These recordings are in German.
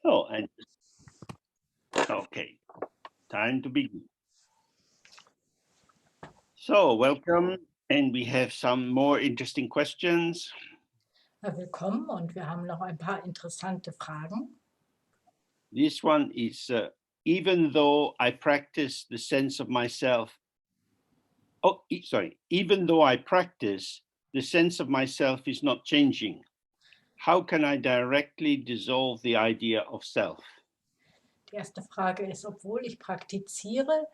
Oh, and okay, time to begin. So, welcome, and we have some more interesting questions. Willkommen und wir haben noch ein paar interessante Fragen. This one is, even though I practice the sense of myself, even though I practice, the sense of myself is not changing. How can I directly dissolve the idea of self? Die erste Frage ist, obwohl ich praktiziere,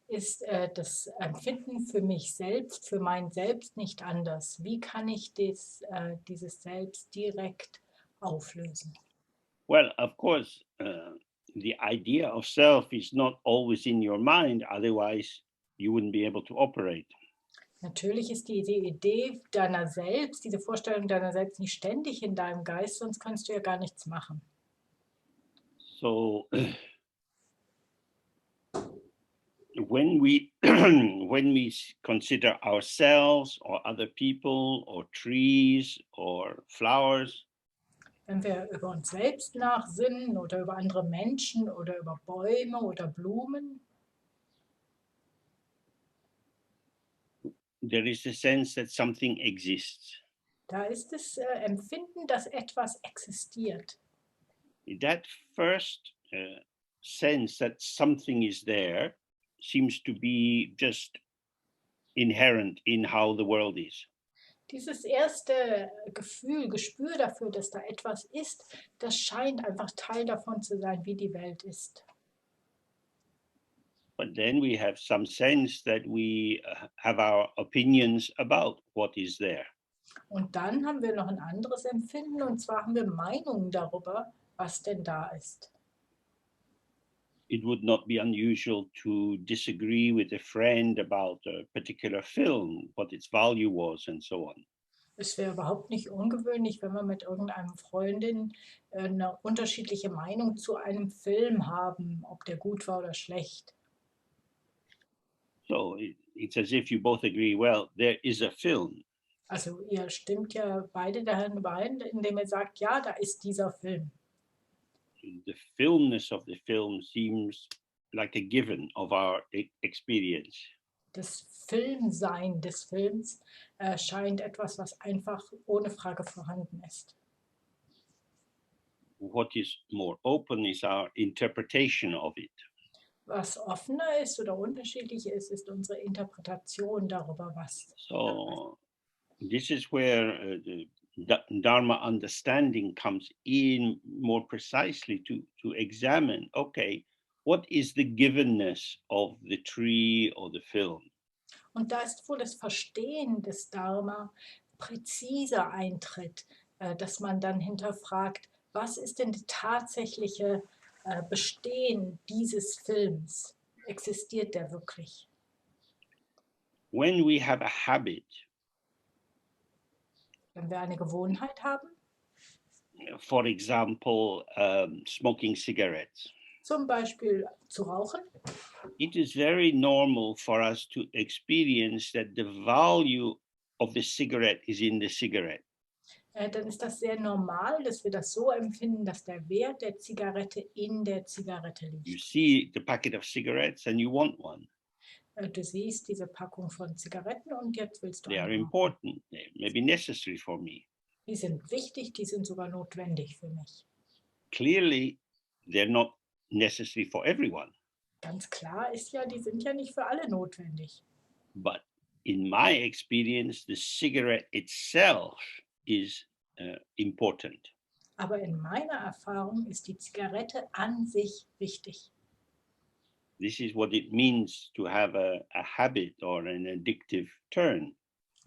ist das Empfinden für mich selbst, für mein Selbst nicht anders. Wie kann ich dieses Selbst direkt auflösen? Well, of course, the idea of self is not always in your mind, otherwise you wouldn't be able to operate. Natürlich ist diese Idee deiner selbst, diese Vorstellung deiner selbst nicht ständig in deinem Geist, sonst kannst du ja gar nichts machen. So when we when we consider ourselves or other people or trees or flowers, Wenn wir über uns selbst nachsinnen oder über andere Menschen oder über Bäume oder Blumen, there is a sense that something exists. da ist das Empfinden, dass etwas existiert. That first sense that something is there seems to be just inherent in how the world is. Dieses erste Gespür dafür, dass da etwas ist, das scheint einfach Teil davon zu sein, wie die Welt ist. But then we have some sense that we have our opinions about what is there. Und dann haben wir noch ein anderes Empfinden, und zwar haben wir Meinungen darüber, was denn da ist. It would not be unusual to disagree with a friend about a particular film, what its value was, and so on. Es wäre überhaupt nicht ungewöhnlich, wenn wir mit irgendeinem Freundin eine unterschiedliche Meinung zu einem Film haben, ob der gut war oder schlecht. So it's as if you both agree, well, there is a film. Also ihr stimmt ja beide dahin überein, indem ihr sagt, ja, da ist dieser Film. The filmness of the film seems like a given of our experience. Das Filmsein des Films scheint etwas, was einfach ohne Frage vorhanden ist. What is more open is our interpretation of it. Was offener ist oder unterschiedlich ist unsere Interpretation darüber, was. So this is where the Dharma understanding comes in more precisely to examine, okay, what is the givenness of the tree or the film? Und da ist, wo das Verstehen des Dharma präziser eintritt, dass man dann hinterfragt, was ist denn das tatsächliche Bestehen dieses Films? Existiert der wirklich? When we have a habit, Wenn wir eine Gewohnheit haben, for example, smoking cigarettes, zum Beispiel zu rauchen, it is very normal for us to experience that the value of the cigarette is in the cigarette. dann ist das sehr normal, dass wir das so empfinden, dass der Wert der Zigarette in der Zigarette You liegt. see the packet of cigarettes and you want one. Du siehst diese Packung von Zigaretten und jetzt willst du They are eine. important, they may be necessary for me. Die sind wichtig, die sind sogar notwendig für mich. Clearly, they're not necessary for everyone. Ganz klar ist ja, die sind ja nicht für alle notwendig. But in my experience, the cigarette itself is important. Aber in meiner Erfahrung ist die Zigarette an sich wichtig. This is what it means to have a habit or an addictive turn.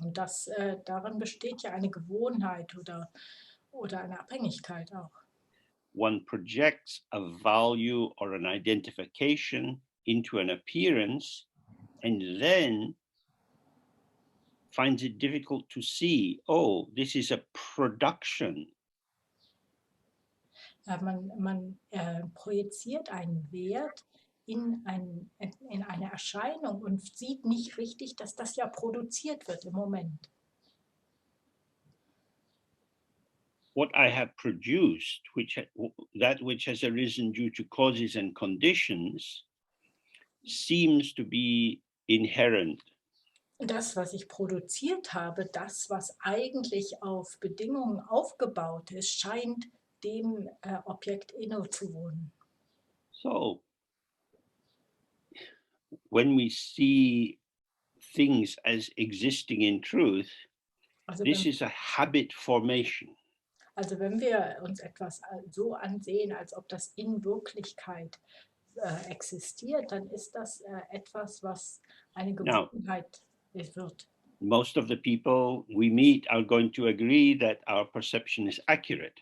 Und darin besteht ja eine Gewohnheit oder eine Abhängigkeit auch. One projects a value or an identification into an appearance and then finds it difficult to see, oh, this is a production. Man projiziert einen Wert in eine Erscheinung und sieht nicht richtig, dass das ja produziert wird im Moment. what I have produced, that which has arisen due to causes and conditions, seems to be inherent. Das, was ich produziert habe, das, was eigentlich auf Bedingungen aufgebaut ist, scheint dem Objekt innezuwohnen. So when we see things as existing in truth, Also this wenn, is a habit formation. also wenn wir uns etwas so ansehen, als ob das in Wirklichkeit existiert, dann ist das etwas, was eine Now, Gewohnheit wird. most of the people we meet are going to agree that our perception is accurate.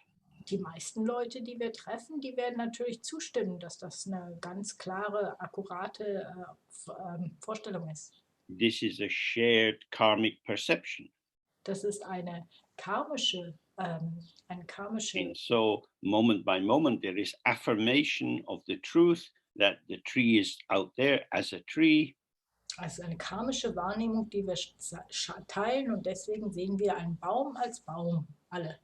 Die meisten Leute, die wir treffen, die werden natürlich zustimmen, dass das eine ganz klare, akkurate Vorstellung ist. This is a shared karmic perception. Das ist eine karmische, And so, moment by moment, there is affirmation of the truth that the tree is out there as a tree. also eine karmische Wahrnehmung, die wir teilen, und deswegen sehen wir einen Baum als Baum, alle.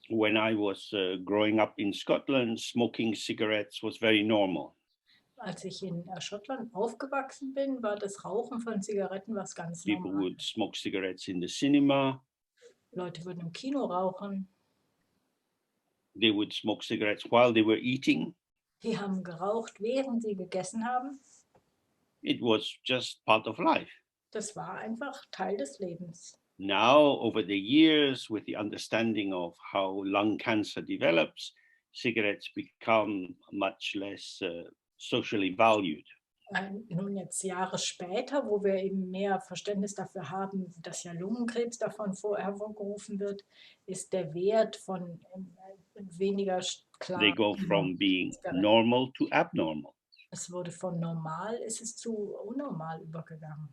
When I was growing up in Scotland, smoking cigarettes was very normal. Als ich in Schottland aufgewachsen bin, war das Rauchen von Zigaretten was ganz People normal. would smoke cigarettes in the cinema. Leute würden im Kino rauchen. They would smoke cigarettes while they were eating. Die haben geraucht, während sie gegessen haben. It was just part of life. Das war einfach Teil des Lebens. Now, over the years, with the understanding of how lung cancer develops, cigarettes become much less socially valued. Nun jetzt Jahre später, wo wir eben mehr Verständnis dafür haben, dass ja Lungenkrebs davon hervorgerufen wird, ist der Wert von weniger klar. They go from being normal to abnormal. Es wurde von normal, ist es zu unnormal übergegangen.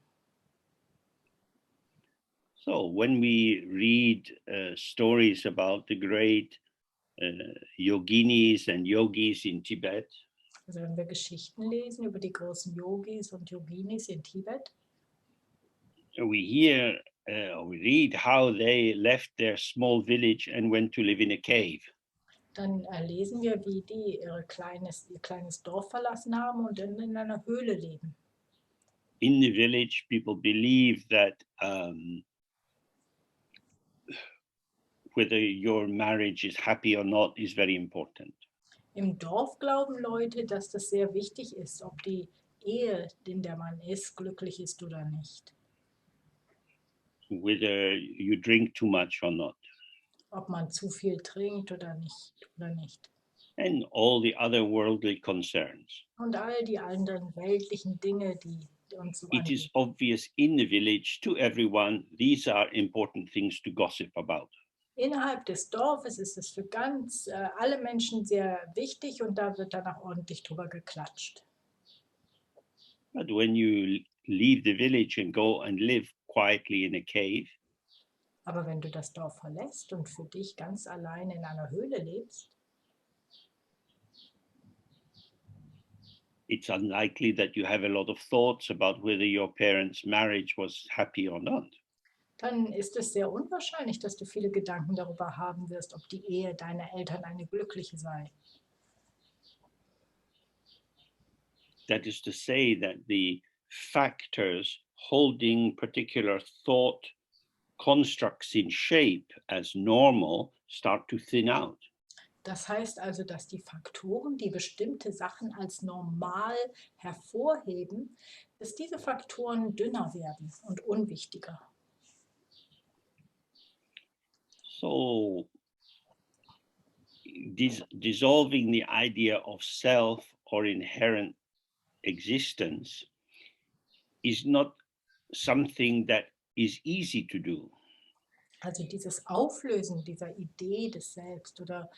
So when we read stories about the great yoginis and yogis in Tibet, Also wenn wir Geschichten lesen über die großen Yogis und Yoginis in Tibet, we hear, we read how they left their small village and went to live in a cave. dann lesen wir, wie die ihr kleines Dorf verlassen haben und dann in einer Höhle leben. In the village, people believe that whether your marriage is happy or not is very important. Im Dorf glauben Leute, dass das sehr wichtig ist, ob die Ehe, in der man ist, glücklich ist oder nicht. Whether you drink too much or not. Ob man zu viel trinkt oder nicht. And all the other worldly concerns. Und all die anderen weltlichen Dinge, die uns so It is obvious in the village to everyone, these are important things to gossip about. Innerhalb des Dorfes ist es für alle Menschen sehr wichtig und da wird dann auch ordentlich drüber geklatscht. But when you leave the village and go and live quietly in a cave, aber wenn du das Dorf verlässt und für dich ganz allein in einer Höhle lebst, it's unlikely that you have a lot of thoughts about whether your parents' marriage was happy or not. Dann ist es sehr unwahrscheinlich, dass du viele Gedanken darüber haben wirst, ob die Ehe deiner Eltern eine glückliche sei. That is to say that the factors holding particular thought constructs in shape as normal start to thin out. Das heißt also, dass die Faktoren, die bestimmte Sachen als normal hervorheben, dass diese Faktoren dünner werden und unwichtiger. So, dissolving the idea of self or inherent existence is not something that is easy to do. Also dieses Auflösen dieser Idee des Selbst oder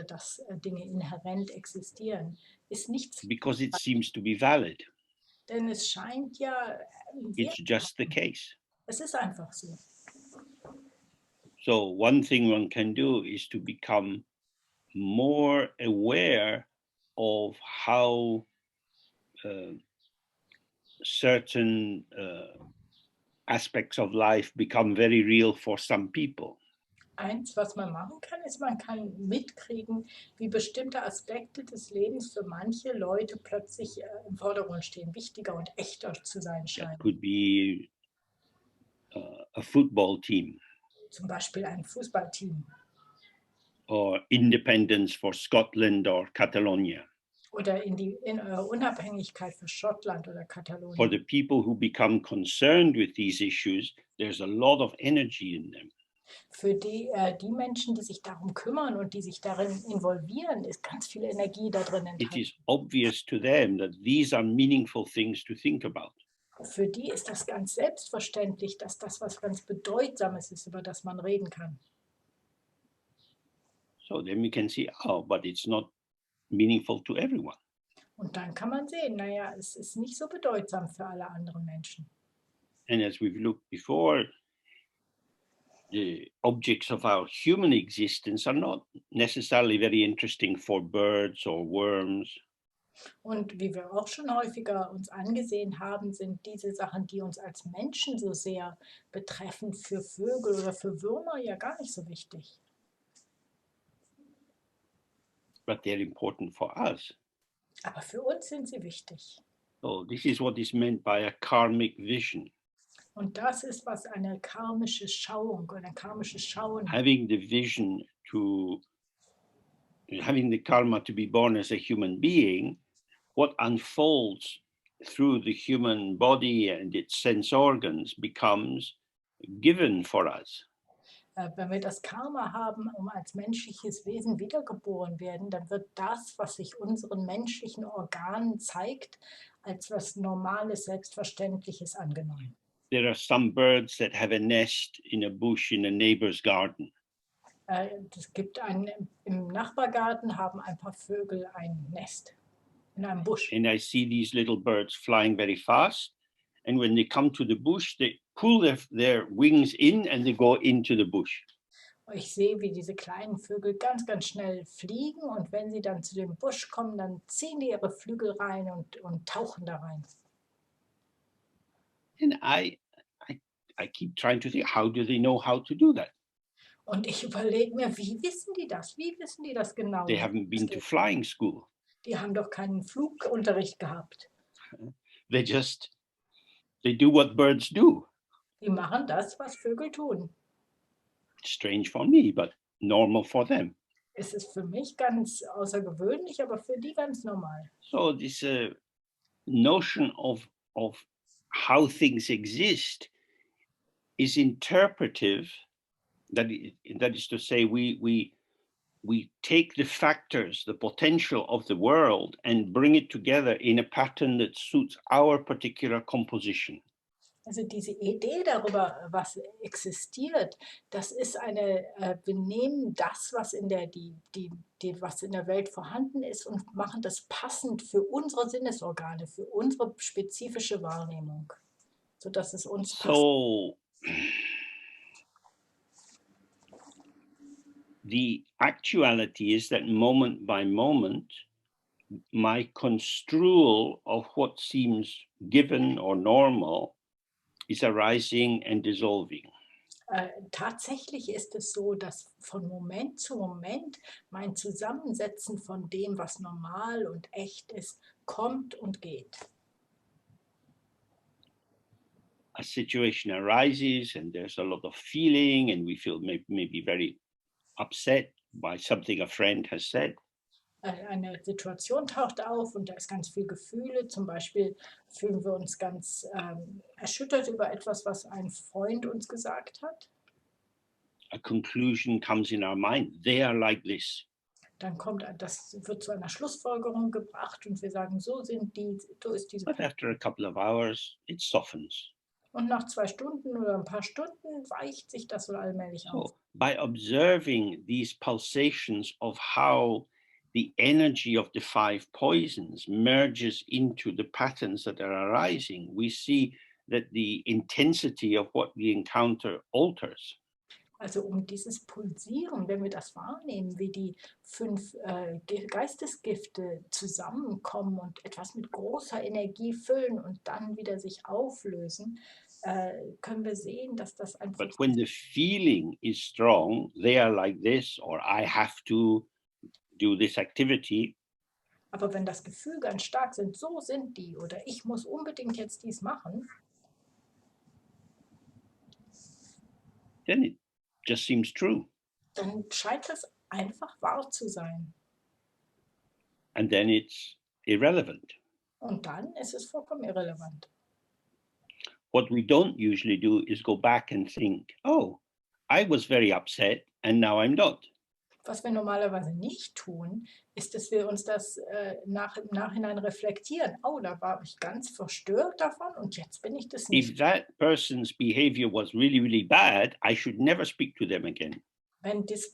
dass Dinge inhärent existieren, ist nichts. Because it seems to be valid. Denn es scheint ja. It's just the case. Es ist einfach so. So one thing one can do is to become more aware of how certain aspects of life become very real for some people. Eins, was man machen kann, ist, man kann mitkriegen, wie bestimmte Aspekte des Lebens für manche Leute plötzlich im Vordergrund stehen, wichtiger und echter zu sein That scheinen. could be a football team, Zum Beispiel ein Fußballteam or independence for Scotland or Catalonia. oder Unabhängigkeit für Schottland oder For Katalonien. the people who become concerned with these issues, there's a lot of energy in them. Für die Menschen, die sich darum kümmern und die sich darin involvieren, ist ganz viel Energie da drin It is enthalten. obvious to them that these are meaningful things to think about. Für die ist das ganz selbstverständlich, dass das was ganz Bedeutsames ist, über das man reden kann. So then we can see, oh, but it's not meaningful to everyone. Und dann kann man sehen, naja, es ist nicht so bedeutsam für alle anderen Menschen. And as we've looked before, the objects of our human existence are not necessarily very interesting for birds or worms. Und wie wir auch schon häufiger uns angesehen haben, sind diese Sachen, die uns als Menschen so sehr betreffen, für Vögel oder für Würmer ja gar nicht so wichtig. But they're important for us. Aber für uns sind sie wichtig. So this is what is meant by a karmic vision. Und das ist, was eine karmische Schauung oder ein karmisches Schauen, Having the vision to, having the karma to be born as a human being, what unfolds through the human body and its sense organs becomes given for us. wenn wir das Karma haben, um als menschliches Wesen wiedergeboren werden, dann wird das, was sich unseren menschlichen Organen zeigt, als was Normales, Selbstverständliches angenommen. There are some birds that have a nest in a bush in a neighbor's garden. Es gibt im Nachbargarten haben ein paar Vögel ein Nest in einem Busch. And I see these little birds flying very fast. And when they come to the bush, they pull their wings in and they go into the bush. Ich sehe, wie diese kleinen Vögel ganz, ganz schnell fliegen und wenn sie dann zu dem Busch kommen, dann ziehen die ihre Flügel rein und tauchen da rein. And I keep trying to think, how do they know how to do that? Und ich überlege mir, wie wissen die das? Wie wissen die das genau? They haven't been to flying school. Die haben doch keinen Flugunterricht gehabt. They do what birds do. Die machen das, was Vögel tun. Strange for me, but normal for them. Es ist für mich ganz außergewöhnlich, aber für die ganz normal. So this notion of how things exist is interpretive. That is to say, we take the factors, the potential of the world, and bring it together in a pattern that suits our particular composition. Also diese Idee darüber, was existiert, das ist wir nehmen das, was was in der Welt vorhanden ist und machen das passend für unsere Sinnesorgane, für unsere spezifische Wahrnehmung, sodass es uns passt. So the actuality is that moment by moment, my construal of what seems given or normal is arising and dissolving. Tatsächlich ist es so, dass von Moment zu Moment mein Zusammensetzen von dem, was normal und echt ist, kommt und geht. A situation arises and there's a lot of feeling and we feel maybe very upset by something a friend has said. Eine Situation taucht auf und da ist ganz viel Gefühle. Zum Beispiel fühlen wir uns ganz erschüttert über etwas, was ein Freund uns gesagt hat. A conclusion comes in our mind. They are like this. Dann wird zu einer Schlussfolgerung gebracht und wir sagen, so ist diese. But after a couple of hours, it softens. Und nach 2 Stunden oder ein paar Stunden weicht sich das so allmählich auf. So by observing these pulsations of how the energy of the 5 poisons merges into the patterns that are arising, we see that the intensity of what we encounter alters. Also dieses Pulsieren, wenn wir das wahrnehmen, wie die 5 Geistesgifte zusammenkommen und etwas mit großer Energie füllen und dann wieder sich auflösen, können wir sehen, dass das ein But Prozess when the feeling is strong, they are like this, or I have to do this activity, Aber wenn das Gefühl ganz stark sind, so sind die oder ich muss unbedingt jetzt dies machen, then it just seems true. dann scheint es einfach wahr zu sein. And then it's irrelevant. Und dann ist es vollkommen irrelevant. What we don't usually do is go back and think, oh, I was very upset and now I'm not. Was wir normalerweise nicht tun, ist, dass wir uns das im Nachhinein reflektieren. Oh, da war ich ganz verstört davon und jetzt bin ich das nicht. If that person's behavior was really, really bad, I should never speak to them again. Wenn das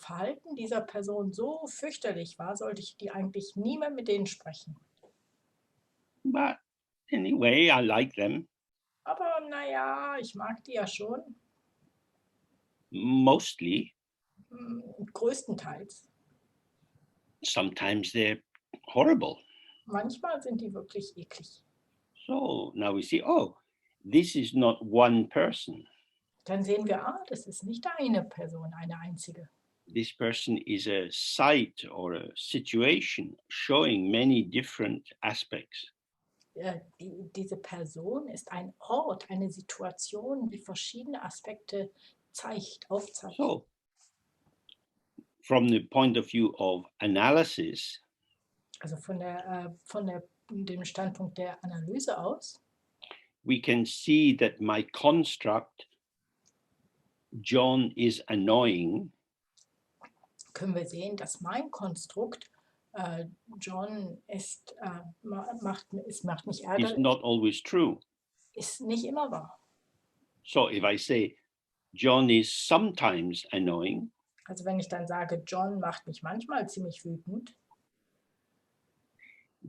Verhalten dieser Person so fürchterlich war, sollte ich die eigentlich nie mehr mit denen sprechen. But anyway, I like them. Aber naja, ich mag die ja schon, Mostly. größtenteils. Sometimes they're horrible. Manchmal sind die wirklich eklig. So now we see, oh, this is not one person. Dann sehen wir, das ist nicht eine Person, eine einzige. This person is a site or a situation showing many different aspects. Diese Person ist ein Ort, eine Situation, die verschiedene Aspekte aufzeigt. So, from the point of view of analysis, Also von dem Standpunkt der Analyse aus, we can see that my construct, John is annoying, können wir sehen, dass mein Konstrukt, John macht mich is ärgerlich, not always true. ist nicht immer wahr. So if I say John is sometimes annoying, Also wenn ich dann sage, John macht mich manchmal ziemlich wütend,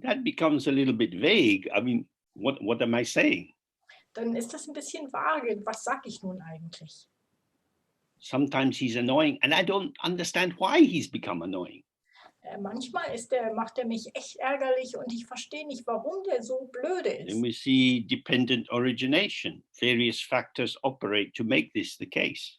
that becomes a little bit vague. I mean, what am I saying? dann ist das ein bisschen vage. Was sage ich nun eigentlich? Sometimes he's annoying and I don't understand why he's become annoying. Manchmal macht er mich echt ärgerlich und ich verstehe nicht, warum der so blöde Then ist. we see dependent origination. Various factors operate to make this the case.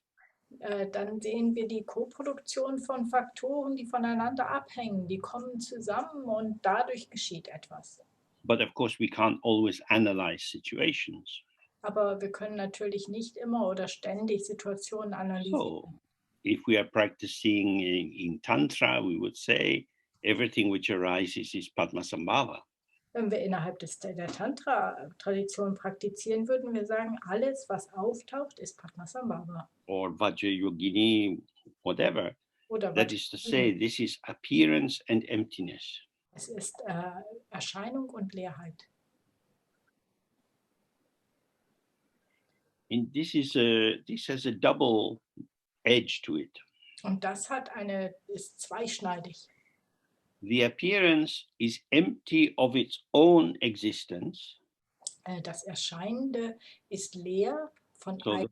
Dann sehen wir die Koproduktion von Faktoren, die voneinander abhängen. Die kommen zusammen und dadurch geschieht etwas. But of course, we can't always analyze situations. Aber wir können natürlich nicht immer oder ständig Situationen analysieren. So, if we are practicing in Tantra, we would say everything which arises is Padmasambhava. Wenn wir innerhalb der Tantra-Tradition praktizieren, würden wir sagen, alles, was auftaucht, ist Padmasambhava. Or Vajrayogini, whatever. Oder That is to say, this is appearance and emptiness. Es ist Erscheinung und Leerheit. And this has a double edge to it. Und das ist zweischneidig. The appearance is empty of its own existence. Das Erscheinende ist leer von So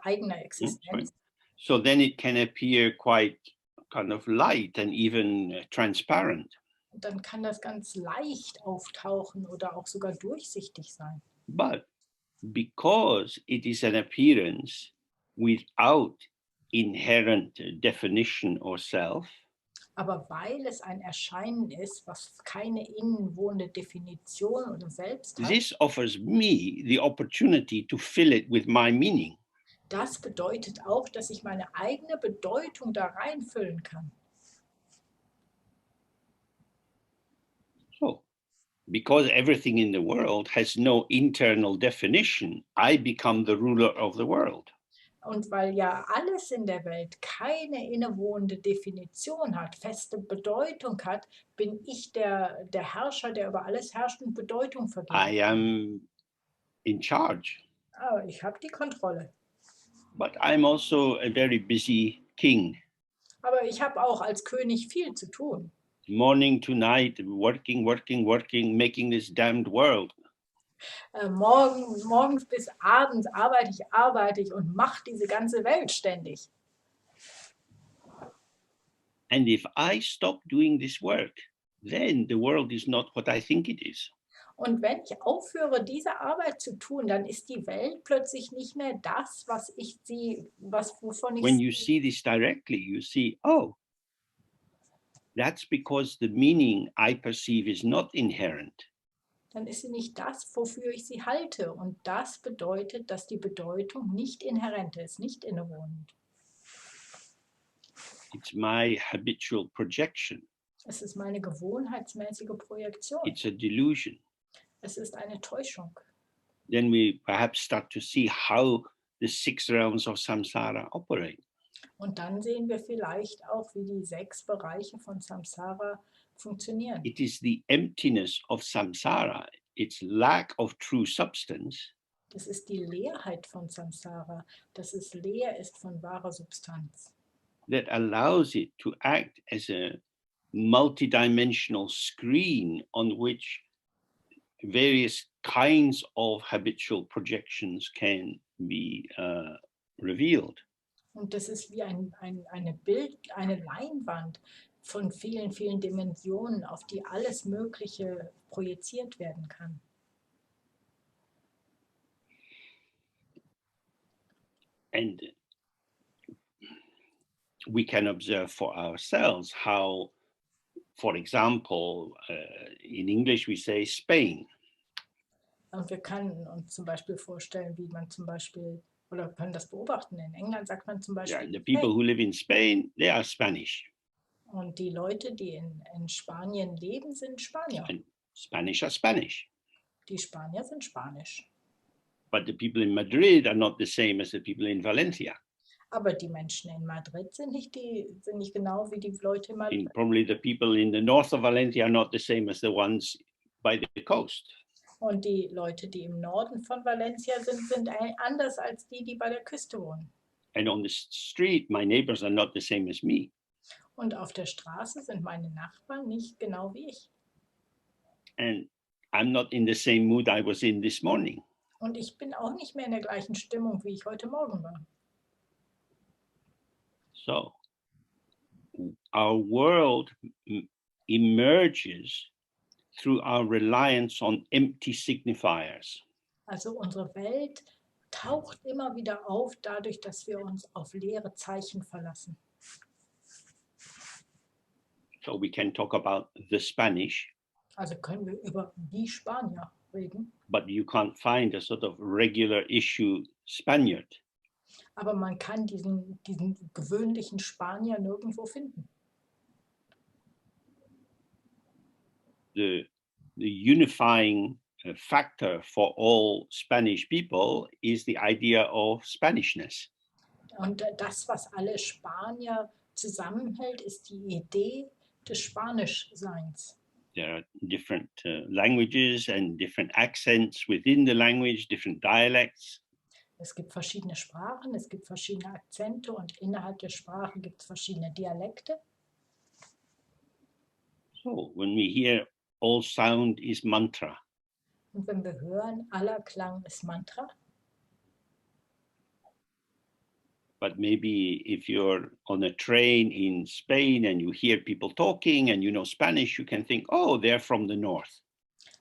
eigener Existenz. So then it can appear quite kind of light and even transparent. Und dann kann das ganz leicht auftauchen oder auch sogar durchsichtig sein. But because it is an appearance without inherent definition or self, Aber weil es ein Erscheinen ist, was keine innenwohnende Definition oder Selbst hat, this offers me the opportunity to fill it with my meaning. das bedeutet auch, dass ich meine eigene Bedeutung da reinfüllen kann. So, because everything in the world has no internal definition, I become the ruler of the world. Und weil ja alles in der Welt keine innewohnende Definition hat, feste Bedeutung hat, bin ich der Herrscher, der über alles herrscht und Bedeutung vergibt. I am in charge. Aber ich habe die Kontrolle. But I'm also a very busy king. Aber ich habe auch als König viel zu tun. Morning to night, working, making this damned world. Morgens bis abends arbeite ich und mache diese ganze Welt ständig. And if I stop doing this work, then the world is not what I think it is. Und wenn ich aufhöre, diese Arbeit zu tun, dann ist die Welt plötzlich nicht mehr das, wovon ich When you sie, see this directly, you see, oh, that's because the meaning I perceive is not inherent. dann ist sie nicht das, wofür ich sie halte. Und das bedeutet, dass die Bedeutung nicht inhärent ist, nicht innewohnend. It's my habitual projection. Es ist meine gewohnheitsmäßige Projektion. It's a delusion. Es ist eine Täuschung. Then we perhaps start to see how the 6 realms of samsara operate. Und dann sehen wir vielleicht auch, wie die 6 Bereiche von Samsara funktionieren. It is the emptiness of samsara, its lack of true substance, Das ist die Leerheit von Samsara, dass es leer ist von wahrer Substanz, that allows it to act as a multidimensional screen on which various kinds of habitual projections can be revealed. Und das ist wie eine Leinwand von vielen, vielen Dimensionen, auf die alles Mögliche projiziert werden kann. And we can observe for ourselves how, for example, in English we say Spain. Und wir können uns zum Beispiel vorstellen, wie man zum Beispiel, oder können das beobachten, in England sagt man zum Yeah, Beispiel the people who live in Spain, they are Spanish. Und die Leute, die in Spanien leben, sind Spanier. And Spanish are Spanish. Die Spanier sind Spanisch. But the people in Madrid are not the same as the people in Valencia. Aber die Menschen in Madrid sind nicht genau wie die Leute in Madrid. And probably the people in the north of Valencia are not the same as the ones by the coast. Und die Leute, die im Norden von Valencia sind anders als die bei der Küste wohnen. And on the street, my neighbors are not the same as me. Und auf der Straße sind meine Nachbarn nicht genau wie ich. And I'm not in the same mood I was in this morning. Und ich bin auch nicht mehr in der gleichen Stimmung, wie ich heute Morgen war. So our world emerges through our reliance on empty signifiers. Also unsere Welt taucht immer wieder auf, dadurch, dass wir uns auf leere Zeichen verlassen. So we can talk about the Spanish, Also können wir über die Spanier reden, but you can't find a sort of regular issue Spaniard. aber man kann diesen gewöhnlichen Spanier nirgendwo finden. The unifying factor for all Spanish people is the idea of Spanishness. Und das, was alle Spanier zusammenhält, ist die Idee des Spanischseins. There are different languages and different accents within the language, different dialects. Es gibt verschiedene Sprachen, es gibt verschiedene Akzente und innerhalb der Sprache gibt es verschiedene Dialekte. So when we hear all sound is mantra, Und wenn wir hören, aller Klang ist Mantra. but maybe if you're on a train in Spain and you hear people talking and you know Spanish, you can think, oh, they're from the north.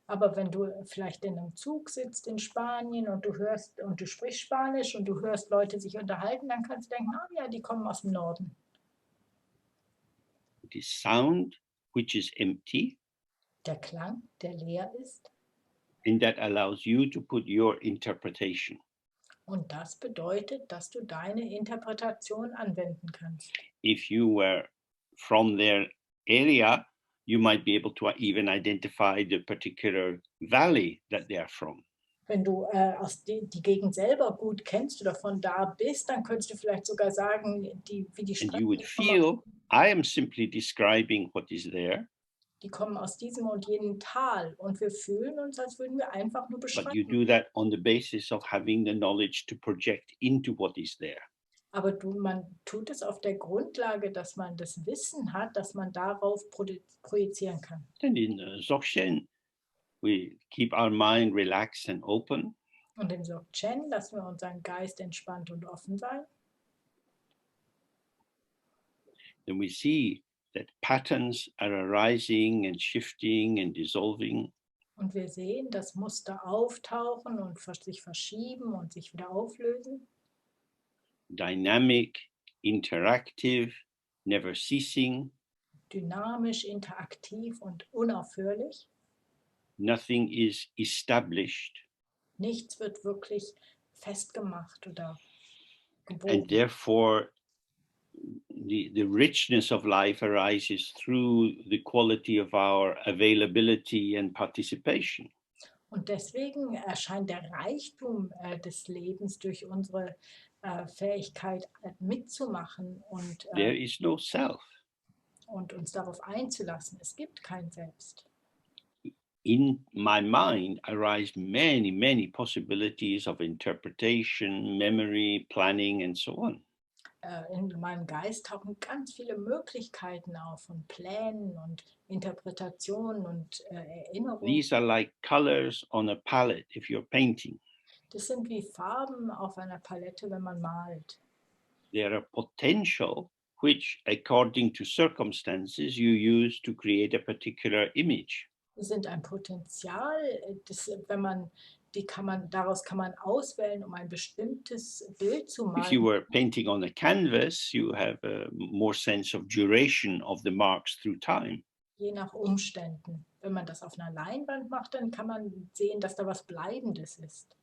Aber wenn du vielleicht in einem Zug sitzt in Spanien und du sprichst Spanisch und du hörst Leute sich unterhalten, dann kannst du denken, ah ja, die kommen aus dem Norden. It is sound which is empty, Der Klang, der leer ist. and that allows you to put your interpretation. Und das bedeutet, dass du deine Interpretation anwenden kannst. If you were from their area, you might be able to even identify the particular valley that they are from. Wenn du die Gegend selber gut kennst oder von da bist, dann könntest du vielleicht sogar sagen, wie die And you would Strecken feel, I am simply describing what is there, die kommen aus diesem und jenem Tal. Und wir fühlen uns, als würden wir einfach nur but you beschreiben. do that on the basis of having the knowledge to project into what is there. Aber man tut es auf der Grundlage, dass man das Wissen hat, dass man darauf projizieren kann. And in Dzogchen, we keep our mind relaxed and open. Und im Dzogchen lassen wir unseren Geist entspannt und offen sein. Then we see that patterns are arising and shifting and dissolving. Und wir sehen, dass Muster auftauchen und sich verschieben und sich wieder auflösen. Dynamic, interactive, never ceasing. Dynamisch, interaktiv und unaufhörlich. Nothing is established. Nichts wird wirklich festgemacht oder And geboren. therefore, the richness of life arises through the quality of our availability and participation. Und deswegen erscheint der Reichtum des Lebens durch unsere Fähigkeit mitzumachen There is no self. und uns darauf einzulassen. Es gibt kein Selbst. In my mind arise many, many possibilities of interpretation, memory, planning, and so on. In meinem Geist tauchen ganz viele Möglichkeiten auf von Plänen und Interpretationen und Erinnerungen. These are like colors on a palette if you're painting. Das sind wie Farben auf einer Palette, wenn man malt. There are potential which, according to circumstances, you use to create a particular image. Das sind ein Potenzial, wenn man daraus kann man auswählen, um ein bestimmtes Bild zu If you malen. were painting on a canvas, you have a more sense of duration of the marks through time. Je nach Umständen. Wenn man das auf einer Leinwand macht, dann kann man sehen, dass da was Bleibendes ist.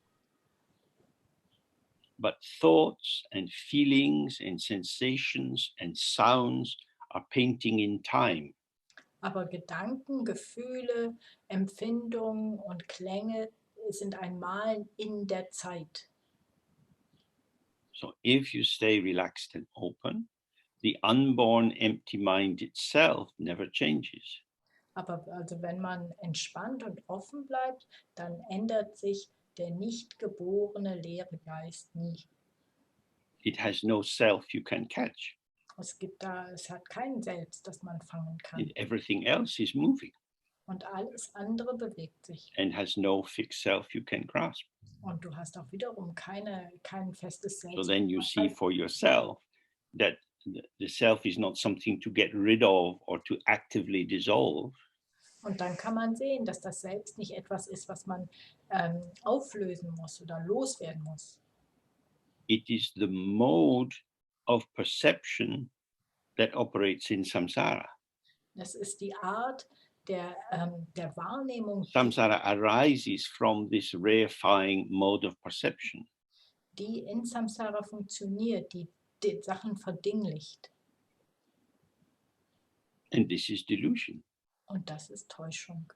But thoughts and feelings and sensations and sounds are painting in time. Aber Gedanken, Gefühle, Empfindungen und Klänge sind ein Malen in der Zeit. So if you stay relaxed and open, the unborn empty mind itself never changes. Aber also wenn man entspannt und offen bleibt, dann ändert sich der nicht geborene leere Geist nie. It has no self you can catch. Es hat kein Selbst, das man fangen kann. And everything else is moving Und alles andere bewegt sich. and has no fixed self you can grasp. Und du hast auch wiederum kein festes So Selbst. then you see for yourself that the self is not something to get rid of or to actively dissolve. Und dann kann man sehen, dass das Selbst nicht etwas ist, was man auflösen muss oder loswerden muss. It is the mode of perception that operates in samsara. Das ist die Art der Wahrnehmung, Samsara arises from this reifying mode of perception. die in Samsara funktioniert, die Sachen verdinglicht. And this is delusion. Und das ist Täuschung.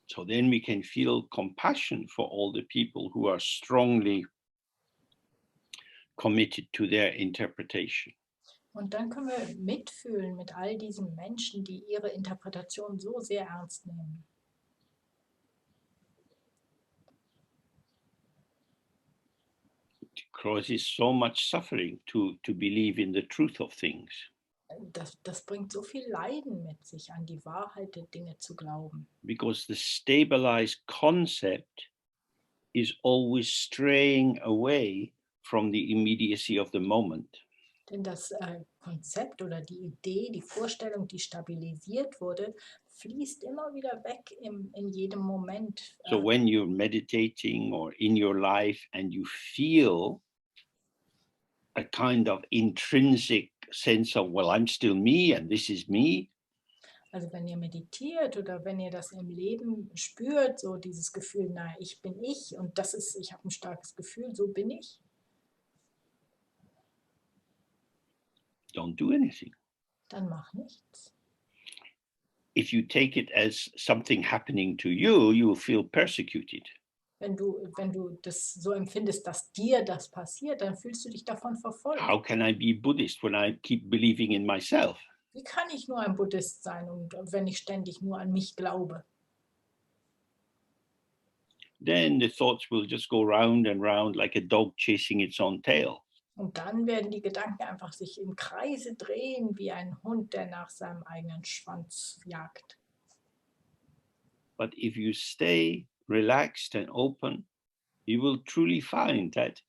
So then we can feel compassion for all the people who are strongly committed to their interpretation. Und dann können wir mitfühlen mit all diesen Menschen, die ihre Interpretation so sehr ernst nehmen. It causes so much suffering to believe in the truth of things. Das bringt so viel Leiden mit sich, an die Wahrheit der Dinge zu glauben. Because the stabilized concept is always straying away from the immediacy of the moment. Denn das Konzept oder die Idee, die Vorstellung, die stabilisiert wurde, fließt immer wieder weg in jedem Moment. So when you're meditating or in your life and you feel a kind of intrinsic sense of, well, I'm still me and this is me, Also wenn ihr meditiert oder wenn ihr das im Leben spürt, so dieses Gefühl, na, ich bin ich und ich habe ein starkes Gefühl, so bin ich, don't do anything. dann mach nichts. If you take it as something happening to you, you will feel persecuted. Wenn du das so empfindest, dass dir das passiert, dann fühlst du dich davon verfolgt. How can I be Buddhist when I keep believing in myself? Wie kann ich nur ein Buddhist sein, wenn ich ständig nur an mich glaube? Then the thoughts will just go round and round like a dog chasing its own tail. Und dann werden die Gedanken einfach sich im Kreise drehen, wie ein Hund, der nach seinem eigenen Schwanz jagt. But if you stay relaxed and open, you will truly find that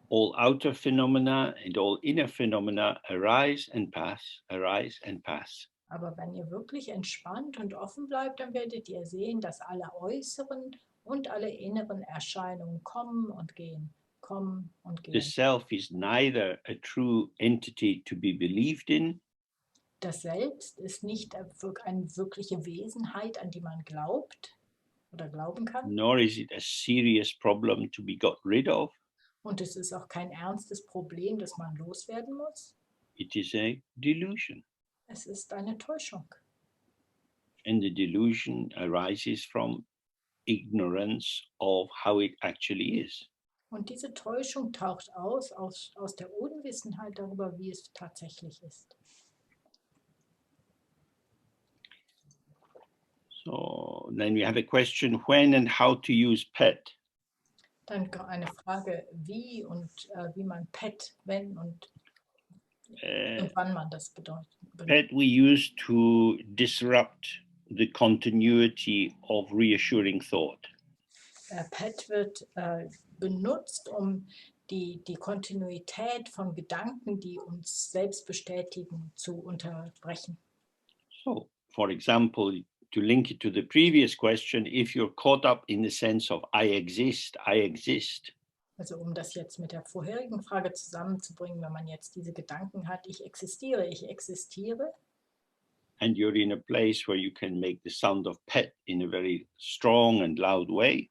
all outer phenomena and all inner phenomena arise and pass, arise and pass. Aber wenn ihr wirklich entspannt und offen bleibt, dann werdet ihr sehen, dass alle äußeren und alle inneren Erscheinungen kommen und gehen, kommen und The gehen. self is neither a true entity to be believed in, Das Selbst ist nicht eine wirkliche Wesenheit, an die man glaubt oder glauben kann. nor is it a serious problem to be got rid of. Und es ist auch kein ernstes Problem, das man loswerden muss. It is a delusion. Es ist eine Täuschung. And the delusion arises from ignorance of how it actually is. Und diese Täuschung taucht aus der Unwissenheit darüber, wie es tatsächlich ist. So then we have a question, when and how to use Phat. Dann eine Frage, wie und wie man Phat, wenn und wann man das bedeutet. Phat we use to disrupt the continuity of reassuring thought. Phat wird benutzt, um die Kontinuität von Gedanken, die uns selbst bestätigen, zu unterbrechen. So, for example, to link it to the previous question, if you're caught up in the sense of I exist, Also um das jetzt mit der vorherigen Frage zusammenzubringen, wenn man jetzt diese Gedanken hat, ich existiere, and you're in a place where you can make the sound of Phat in a very strong and loud way,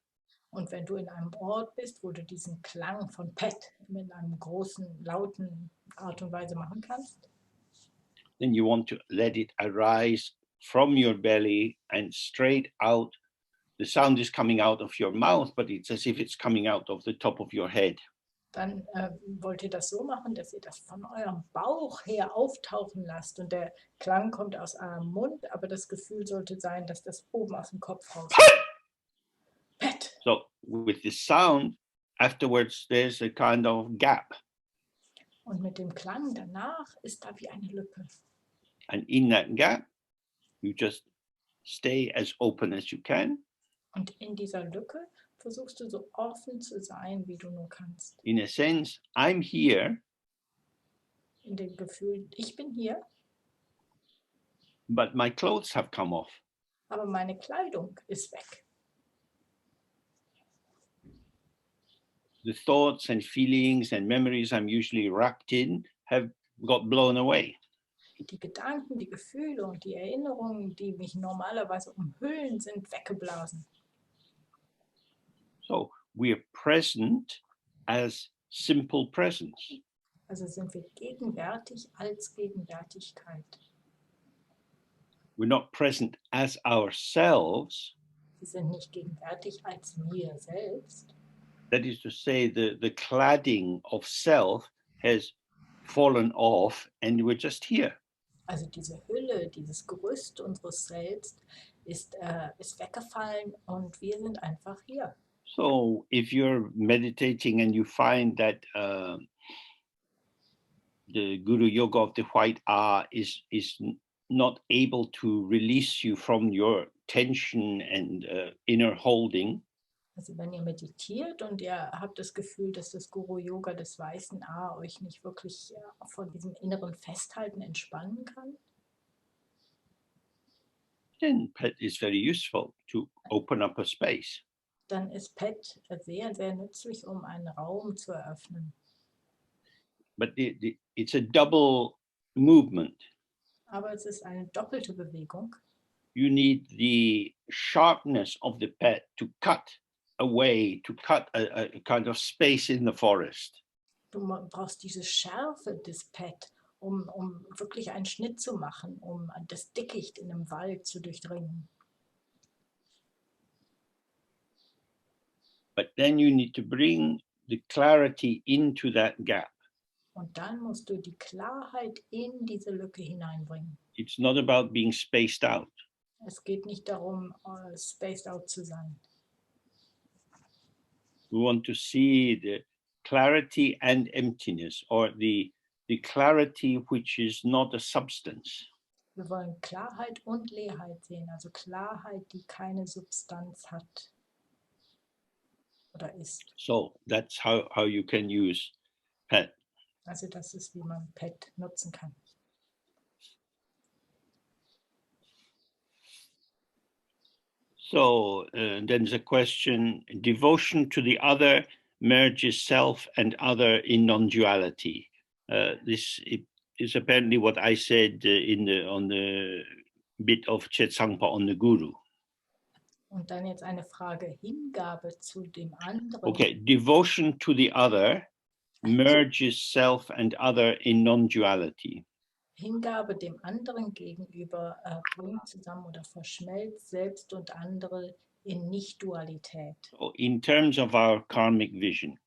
und wenn du in einem Ort bist, wo du diesen Klang von Phat mit einem großen, lauten Art und Weise machen kannst, then you want to let it arise from your belly and straight out. The sound is coming out of your mouth, but it's as if it's coming out of the top of your head. dann wollt ihr das so machen, dass ihr das von eurem Bauch her auftauchen lasst und der Klang kommt aus eurem Mund, aber das Gefühl sollte sein, dass das oben aus dem Kopf rauskommt. Phat! So with the sound, afterwards there's a kind of gap. Und mit dem Klang danach ist da wie eine Lücke. And in that gap, you just stay as open as you can. Und in dieser Lücke versuchst du so offen zu sein, wie du nur kannst. In a sense, I'm here, In dem Gefühl, ich bin hier, but my clothes have come off. aber meine Kleidung ist weg. The thoughts and feelings and memories I'm usually wrapped in have got blown away. Die Gedanken, die Gefühle und die Erinnerungen, die mich normalerweise umhüllen, sind weggeblasen. So we are present as simple presence. Also sind wir gegenwärtig als Gegenwärtigkeit. We're not present as ourselves. Wir sind nicht gegenwärtig als mir selbst. That is to say, the cladding of self has fallen off and we're just here. Also diese Hülle, dieses Gerüst unseres Selbst ist weggefallen und wir sind einfach hier. So if you're meditating and you find that the Guru Yoga of the White is not able to release you from your tension and inner holding, Also wenn ihr meditiert und ihr habt das Gefühl, dass das Guru-Yoga des weißen A euch nicht wirklich von diesem inneren Festhalten entspannen kann, then Phat is very useful to open up a space. dann ist Phat sehr, sehr nützlich, um einen Raum zu eröffnen. But it's a double movement. Aber es ist eine doppelte Bewegung. You need the sharpness of the Phat to cut away, to cut a kind of space in the forest. Du brauchst diese Schärfe des Phat, um wirklich einen Schnitt zu machen, um das Dickicht in einem Wald zu durchdringen. But then you need to bring the clarity into that gap. Und dann musst du die Klarheit in diese Lücke hineinbringen. It's not about being spaced out. Es geht nicht darum, spaced out zu sein. We want to see the clarity and emptiness, or the clarity which is not a substance. Wir wollen Klarheit und Leerheit sehen, also Klarheit, die keine Substanz hat oder ist. So that's how you can use Phat. Also das ist, wie man Phat nutzen kann. So then there's a question: devotion to the other merges self and other in non-duality. This is apparently what I said on the bit of Chetsangpa on the Guru. Und dann jetzt eine Frage, Hingabe zu dem anderen. Okay, devotion to the other merges self and other in non-duality. Hingabe dem anderen gegenüber bringt zusammen oder verschmelzt selbst und andere in Nicht-Dualität. In terms of our karmic vision.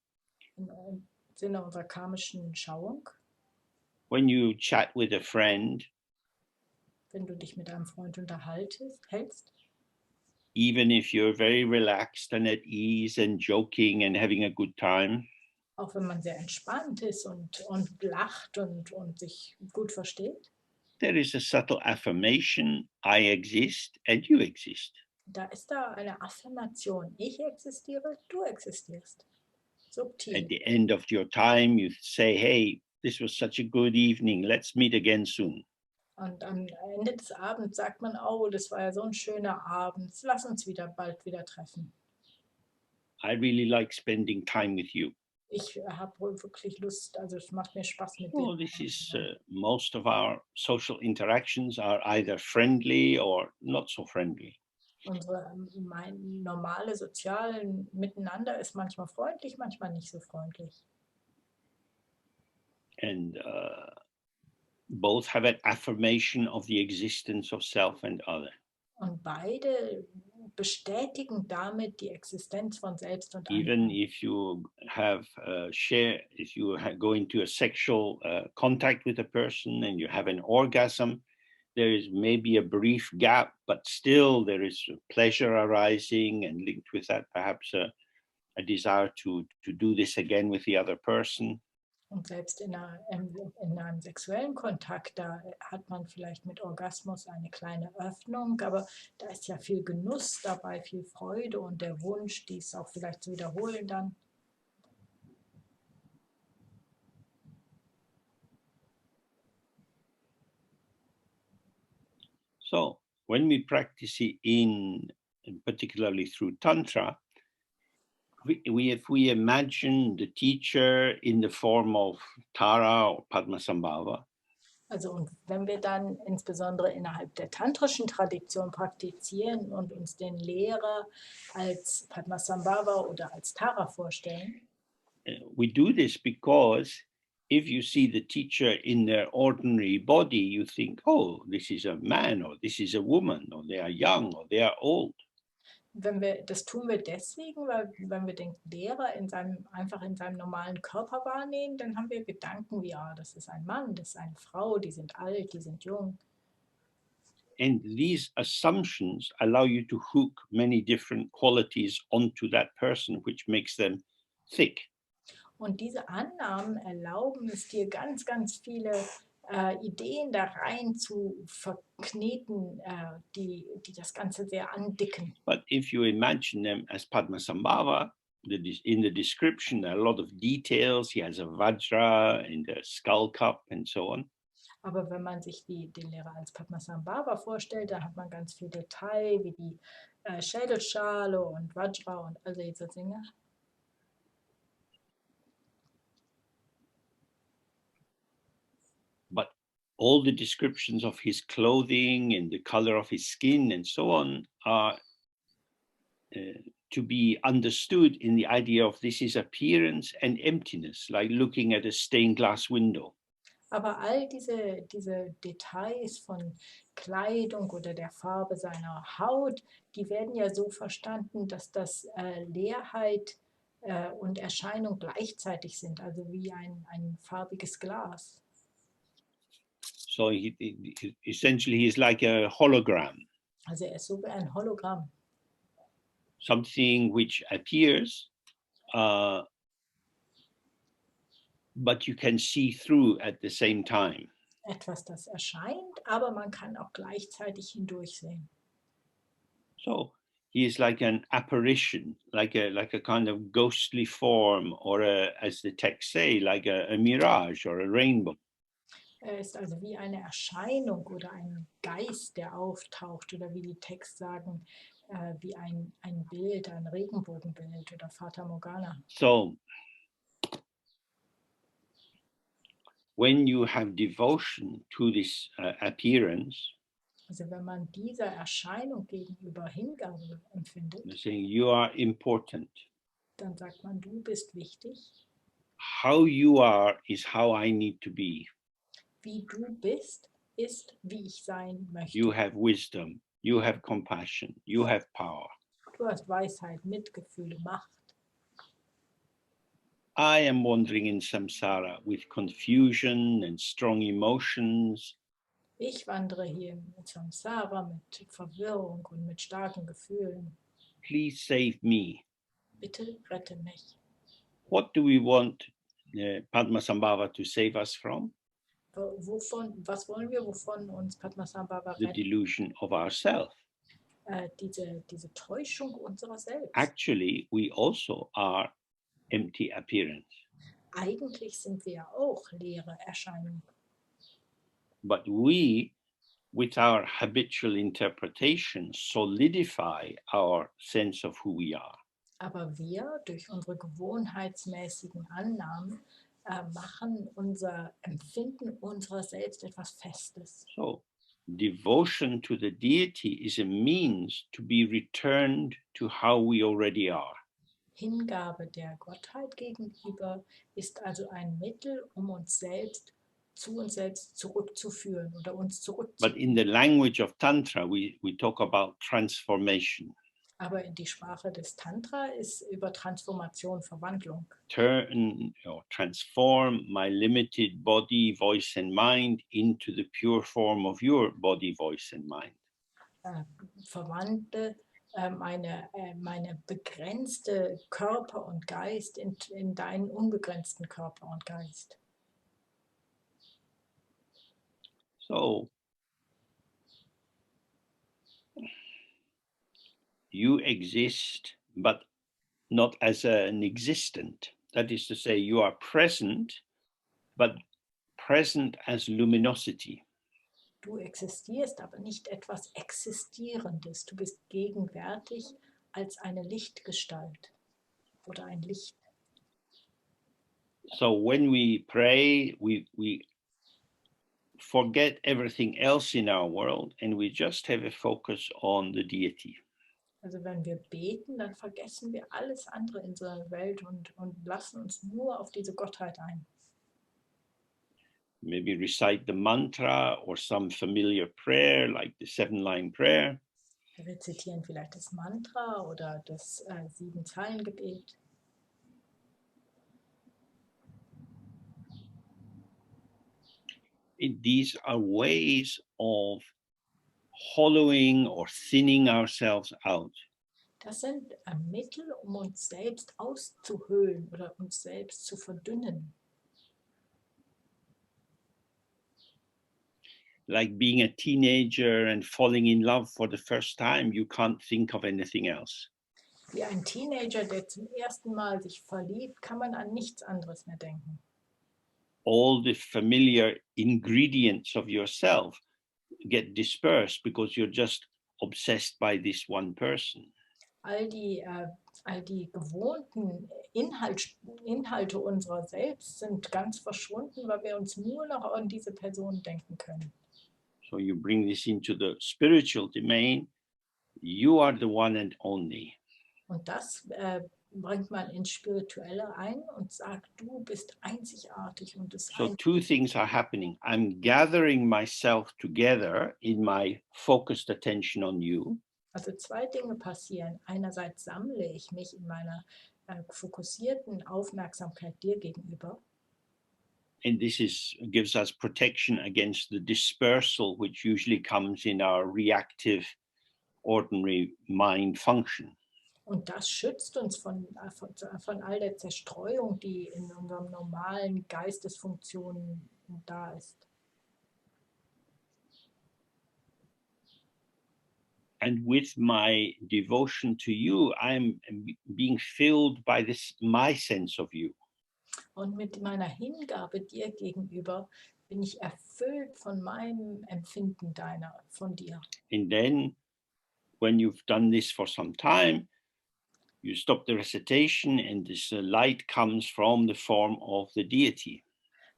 Im Sinne unserer karmischen Schauung. When you chat with a friend, wenn du dich mit einem Freund unterhältst, even if you're very relaxed and at ease and joking and having a good time, auch wenn man sehr entspannt ist und lacht und sich gut versteht, there is a subtle affirmation, I exist and you exist. da ist da eine Affirmation, ich existiere, du existierst. Subtil. At the end of your time, you say, hey, this was such a good evening, let's meet again soon. Und am Ende des Abends sagt man, oh, das war ja so ein schöner Abend, lass uns bald wieder treffen. I really like spending time with you. Ich habe wirklich Lust, also es macht mir Spaß mit dir. Well, this is most of our social interactions are either friendly or not so friendly. Unsere normale sozialen Miteinander ist manchmal freundlich, manchmal nicht so freundlich. And both have an affirmation of the existence of self and other. Und beide bestätigen damit die Existenz von Selbst und Even anderen. if you have if you go into a sexual contact with a person and you have an orgasm, there is maybe a brief gap, but still there is pleasure arising, and linked with that perhaps a desire to do this again with the other person. Und selbst in einem sexuellen Kontakt, da hat man vielleicht mit Orgasmus eine kleine Öffnung, aber da ist ja viel Genuss dabei, viel Freude und der Wunsch, dies auch vielleicht zu wiederholen dann. So when we practice it particularly through Tantra, if we imagine the teacher in the form of Tara or Padmasambhava, Also und wenn wir dann insbesondere innerhalb der tantrischen Tradition praktizieren und uns den Lehrer als Padmasambhava oder als Tara vorstellen, we do this because if you see the teacher in their ordinary body, you think, oh, this is a man or this is a woman or they are young or they are old. das tun wir deswegen, weil wenn wir den Lehrer einfach in seinem normalen Körper wahrnehmen, dann haben wir Gedanken wie, das ist ein Mann, das ist eine Frau, die sind alt, die sind jung. And these assumptions allow you to hook many different qualities onto that person, which makes them thick. Und diese Annahmen erlauben es dir, ganz, ganz viele Ideen da rein zu verkneten, die das Ganze sehr andicken. But if you imagine them as Padmasambhava, in the description, there are a lot of details. He has a vajra and a skull cup and so on. Aber wenn man sich den Lehrer als Padmasambhava vorstellt, da hat man ganz viel Detail, wie die Schädelschale und Vajra und all diese Dinge. But all the descriptions of his clothing and the color of his skin and so on are to be understood in the idea of this is appearance and emptiness, like looking at a stained glass window. Aber all diese Details von Kleidung oder der Farbe seiner Haut, die werden ja so verstanden, dass das Leerheit und Erscheinung gleichzeitig sind, also wie ein farbiges Glas. So essentially he is like a hologram. Also er ist so wie ein Hologramm. Something which appears, but you can see through at the same time. Etwas, das erscheint, aber man kann auch gleichzeitig hindurchsehen. So he is like an apparition, like a kind of ghostly form, or as the text say, like a mirage or a rainbow. Er ist also wie eine Erscheinung oder ein Geist, der auftaucht, oder wie die Texte sagen, wie ein Bild, ein Regenbogenbild oder Fata Morgana. So, when you have devotion to this appearance, Also wenn man dieser Erscheinung gegenüber Hingabe empfindet, you're saying you are important. dann sagt man, du bist wichtig. How you are is how I need to be. Wie du bist, ist, wie ich sein möchte. You have wisdom, you have compassion, you have power. Du hast Weisheit, Mitgefühl, Macht. I am wandering in samsara with confusion and strong emotions. Ich wandere hier mit Samsara, mit Verwirrung und mit starken Gefühlen. Please save me. Bitte rette mich. What do we want Padmasambhava to save us from? Was wollen wir, wovon uns Padmasambhava The rettet? delusion of ourself. Diese Täuschung unserer selbst. Actually, we also are empty appearance. Eigentlich sind wir ja auch leere Erscheinungen. But we, with our habitual interpretation, solidify our sense of who we are. Aber wir, durch unsere gewohnheitsmäßigen Annahmen, machen unser Empfinden unserer selbst etwas Festes. So, devotion to the deity is a means to be returned to how we already are. Hingabe der Gottheit gegenüber ist also ein Mittel, um uns selbst zu uns selbst zurückzuführen oder uns But in zurückzuführen. the language of Tantra, we talk about transformation. Aber die Sprache des Tantra ist über Transformation, Verwandlung. Turn or transform my limited body, voice, and mind into the pure form of your body, voice, and mind. Verwandle meine begrenzte Körper und Geist in deinen unbegrenzten Körper und Geist. So, you exist, but not as an existent. That is to say, you are present, but present as luminosity. Du existierst, aber nicht etwas Existierendes. Du bist gegenwärtig als eine Lichtgestalt oder ein Licht. So when we pray, we forget everything else in our world and we just have a focus on the deity. Also wenn wir beten, dann vergessen wir alles andere in unserer Welt und lassen uns nur auf diese Gottheit ein. Maybe recite the mantra or some familiar prayer like the 7-line prayer. Wir rezitieren vielleicht das Mantra oder das 7-Zeilen-Gebet. These are ways of hollowing or thinning ourselves out. Das sind Mittel, um uns selbst auszuhöhlen oder uns selbst zu verdünnen. Like being a teenager and falling in love for the first time, you can't think of anything else. Wie ein Teenager, der zum ersten Mal sich verliebt, kann man an nichts anderes mehr denken. All the familiar ingredients of yourself get dispersed because you're just obsessed by this one person. All die gewohnten Inhalte unserer selbst sind ganz verschwunden, weil wir uns nur noch an diese Person denken können. So you bring this into the spiritual domain. You are the one and only. Und das bringt man ins Spirituelle ein und sagt, du bist einzigartig und das So two things are happening. I'm gathering myself together in my focused attention on you. Also 2 Dinge passieren. Einerseits sammle ich mich in meiner fokussierten Aufmerksamkeit dir gegenüber. And this gives us protection against the dispersal which usually comes in our reactive, ordinary mind function. Und das schützt uns von all der Zerstreuung, die in unserem normalen Geistesfunktionen da ist. And with my devotion to you, I'm being filled by my sense of you. Und mit meiner Hingabe dir gegenüber bin ich erfüllt von meinem Empfinden von dir. And then when you've done this for some time, you stop the recitation and this light comes from the form of the deity.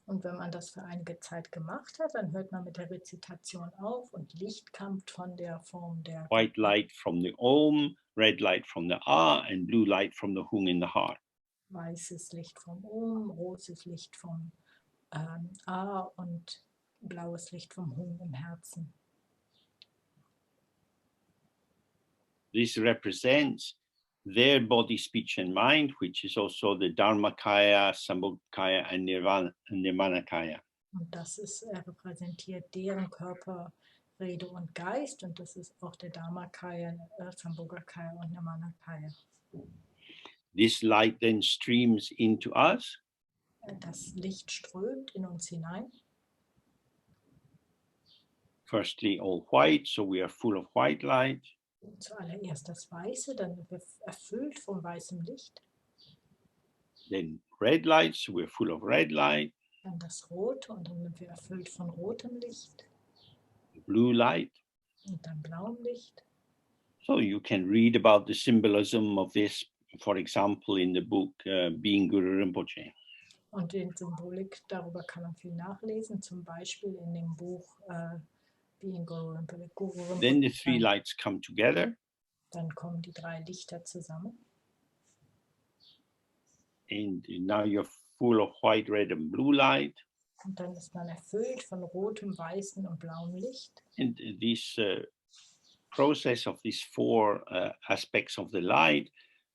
Und wenn man das für einige Zeit gemacht hat, dann hört man mit der Rezitation auf und Licht kommt von der Form der White light from the Om, red light from the A, and blue light from the Hung in the heart. Weißes Licht vom Om, rotes Licht vom A und blaues Licht vom Hung im Herzen. This represents their body, speech, and mind, which is also the Dharmakaya, Sambhogakaya, and Nirmanakaya. Und das ist, repräsentiert deren Körper, Rede und Geist, und das ist auch der Dharmakaya, Sambhogakaya und Nirmanakaya. This light then streams into us. Das Licht strömt in uns hinein. Firstly, all white, so we are full of white light. Zuallererst das Weiße, dann sind wir erfüllt vom weißem Licht. Then red light, so we're full of red light. Dann das Rote und dann sind wir erfüllt von rotem Licht. Blue light. Und dann blauem Licht. So you can read about the symbolism of this, for example, in the book Being Guru Rinpoche. Und in Symbolik, darüber kann man viel nachlesen, zum Beispiel in dem Buch Being Guru Rinpoche. Then the three lights come together. Dann kommen die drei Lichter zusammen. And now you're full of white, red, and blue light. Und dann ist man erfüllt von rotem, weißem und blauem Licht. And this process of these four aspects of the light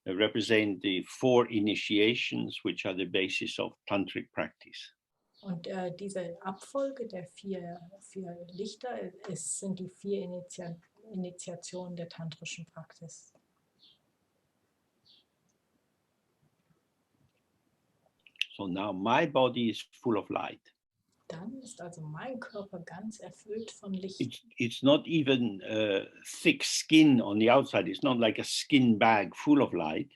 represent the four initiations, which are the basis of tantric practice. Und diese Abfolge der vier Lichter sind die vier Initiationen der tantrischen Praxis. So now my body is full of light. Dann ist also mein Körper ganz erfüllt von Licht. It's not even thick skin on the outside. It's not like a skin bag full of light.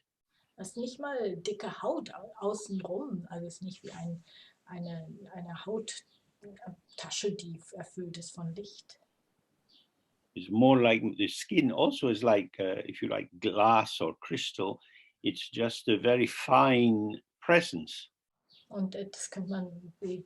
Es ist nicht mal dicke Haut außenrum, also es ist nicht wie eine Hauttasche, die erfüllt ist von Licht. It's more like the skin also is like, if you like, glass or crystal. It's just a very fine presence. Und das kann man, die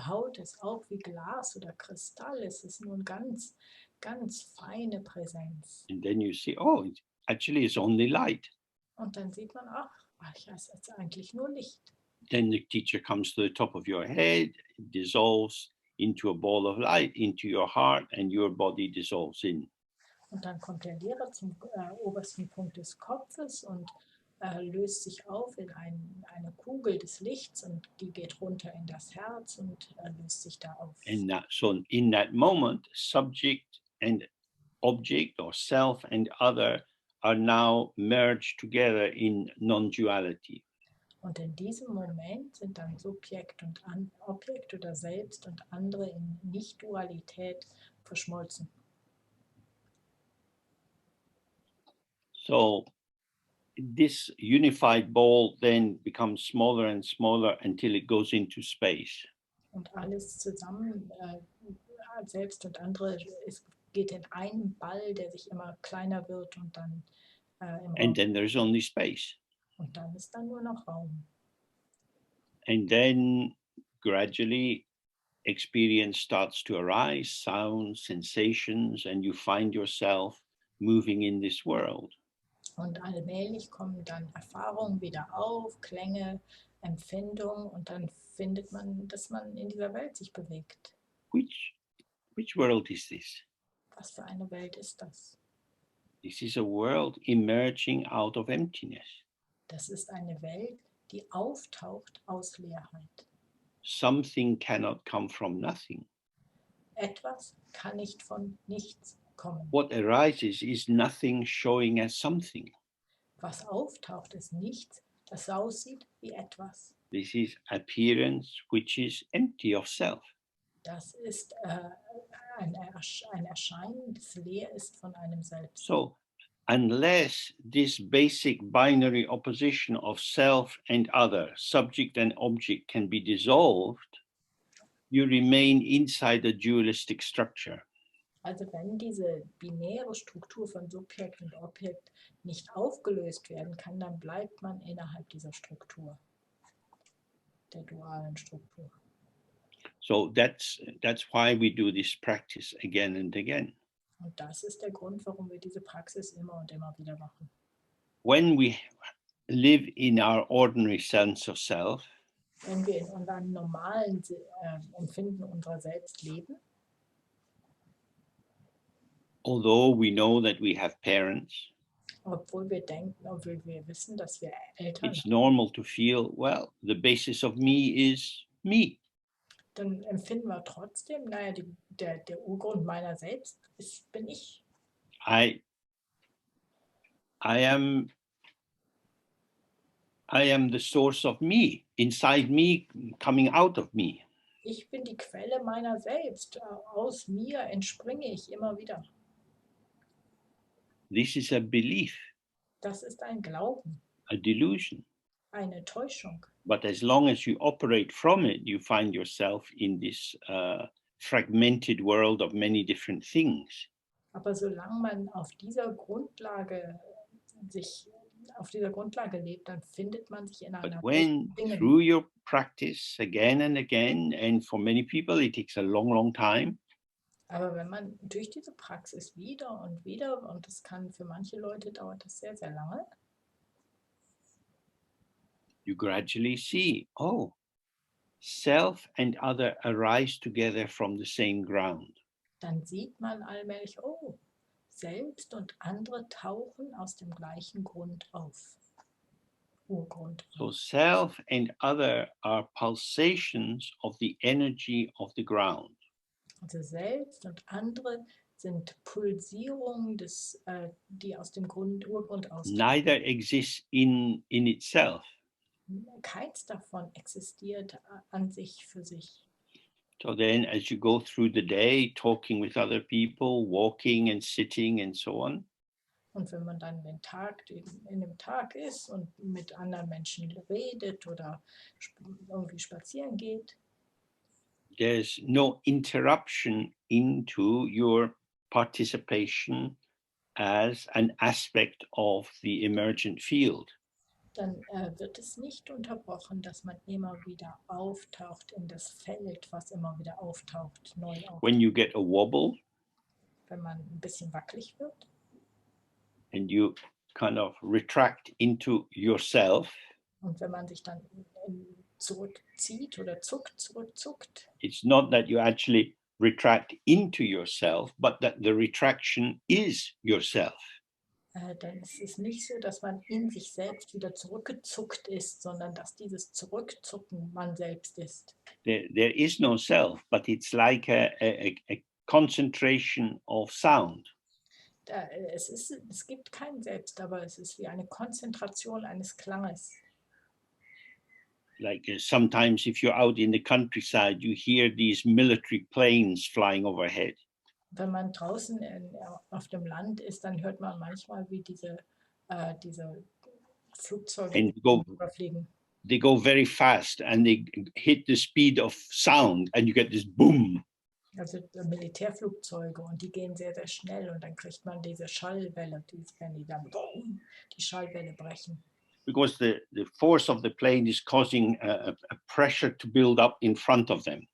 Haut ist auch wie Glas oder Kristall. Es ist nur eine ganz, ganz feine Präsenz. And then you see, oh, actually it's only light. Und dann sieht man, ach ja, es ist eigentlich nur Licht. Then the teacher comes to the top of your head, dissolves into a ball of light, into your heart, and your body dissolves in. Und dann kommt der Lehrer zum obersten Punkt des Kopfes und löst sich auf in eine Kugel des Lichts und die geht runter in das Herz und löst sich da auf. And so in that moment, subject and object or self and other are now merged together in non-duality. Und in diesem Moment sind dann Subjekt und Objekt oder Selbst und andere in Nicht-Dualität verschmolzen. So this unified ball then becomes smaller and smaller until it goes into space. Und alles zusammen, Selbst und andere, geht in einen Ball, der sich immer kleiner wird und dann im Raum. And then there's only space. Und dann ist dann nur noch Raum. And then gradually experience starts to arise, sounds, sensations, and you find yourself moving in this world. Und allmählich kommen dann Erfahrungen wieder auf, Klänge, Empfindungen und dann findet man, dass man in dieser Welt sich bewegt. Which world is this? Was für eine Welt ist das? This is a world emerging out of emptiness. Das ist eine Welt, die auftaucht aus Leerheit. Something cannot come from nothing. Etwas kann nicht von nichts kommen. What arises is nothing showing as something. Was auftaucht, ist nichts, das aussieht wie etwas. This is appearance which is empty of self. Das ist ein Erscheinen, das leer ist von einem Selbst. So, unless this basic binary opposition of self and other, subject and object, can be dissolved, you remain inside a dualistic structure. Also wenn diese binäre Struktur von Subjekt und Objekt nicht aufgelöst werden kann, dann bleibt man innerhalb dieser Struktur, der dualen Struktur. So that's why we do this practice again and again. Und das ist der Grund, warum wir diese Praxis immer und immer wieder machen. When we live in our ordinary sense of self, Wenn wir in unserem normalen Empfinden unserer selbst leben, although we know that we have parents, obwohl wir denken, obwohl wir wissen, dass wir Eltern it's haben, normal to feel, well, the basis of me is me. dann empfinden wir trotzdem, naja, der Urgrund meiner selbst bin ich. I am the source of me, inside me, coming out of me. Ich bin die Quelle meiner selbst. Aus mir entspringe ich immer wieder. This is a belief, Das ist ein Glauben, a delusion. eine Täuschung. But as long as you operate from it, you find yourself in this fragmented world of many different things. Aber solange man auf dieser Grundlage lebt, dann findet man sich in But einer Welt when von Dingen. through your practice again and again, and for many people it takes a long, long time, Aber wenn man durch diese Praxis wieder und das kann für manche Leute dauert das sehr, sehr lange, you gradually see, oh, self and other arise together from the same ground. dann sieht man allmählich, oh, selbst und andere tauchen aus dem gleichen Grund auf. Urgrund So auf. self and other are pulsations of the energy of the ground. Also selbst und andere sind Pulsierungen, die aus dem Urgrund ausgehen. Neither exists in itself. Keins davon existiert an sich für sich. So then as you go through the day, talking with other people, walking and sitting and so on, Und wenn man dann in dem Tag ist und mit anderen Menschen redet oder irgendwie spazieren geht, there's no interruption into your participation as an aspect of the emergent field. dann wird es nicht unterbrochen, dass man immer wieder auftaucht in das Feld, was immer wieder auftaucht, neu auftaucht. When you get a wobble Wenn man ein bisschen wackelig wird and you kind of retract into yourself, und wenn man sich dann zurückzieht oder zurückzuckt, it's not that you actually retract into yourself, but that the retraction is yourself. dann ist es nicht so, dass man in sich selbst wieder zurückgezuckt ist, sondern dass dieses Zurückzucken man selbst ist. There is no self, but it's like a concentration of sound. Es gibt kein Selbst, aber es ist wie eine Konzentration eines Klanges. Like sometimes if you're out in the countryside, you hear these military planes flying overhead. Wenn man draußen auf dem Land ist, dann hört man manchmal, wie diese Flugzeuge überfliegen. They go very fast and they hit the speed of sound and you get this boom. Also Militärflugzeuge und die gehen sehr, sehr schnell und dann kriegt man diese Schallwelle, wenn die dann die Schallwelle brechen. Because the force of the plane is causing a pressure to build up in front of them.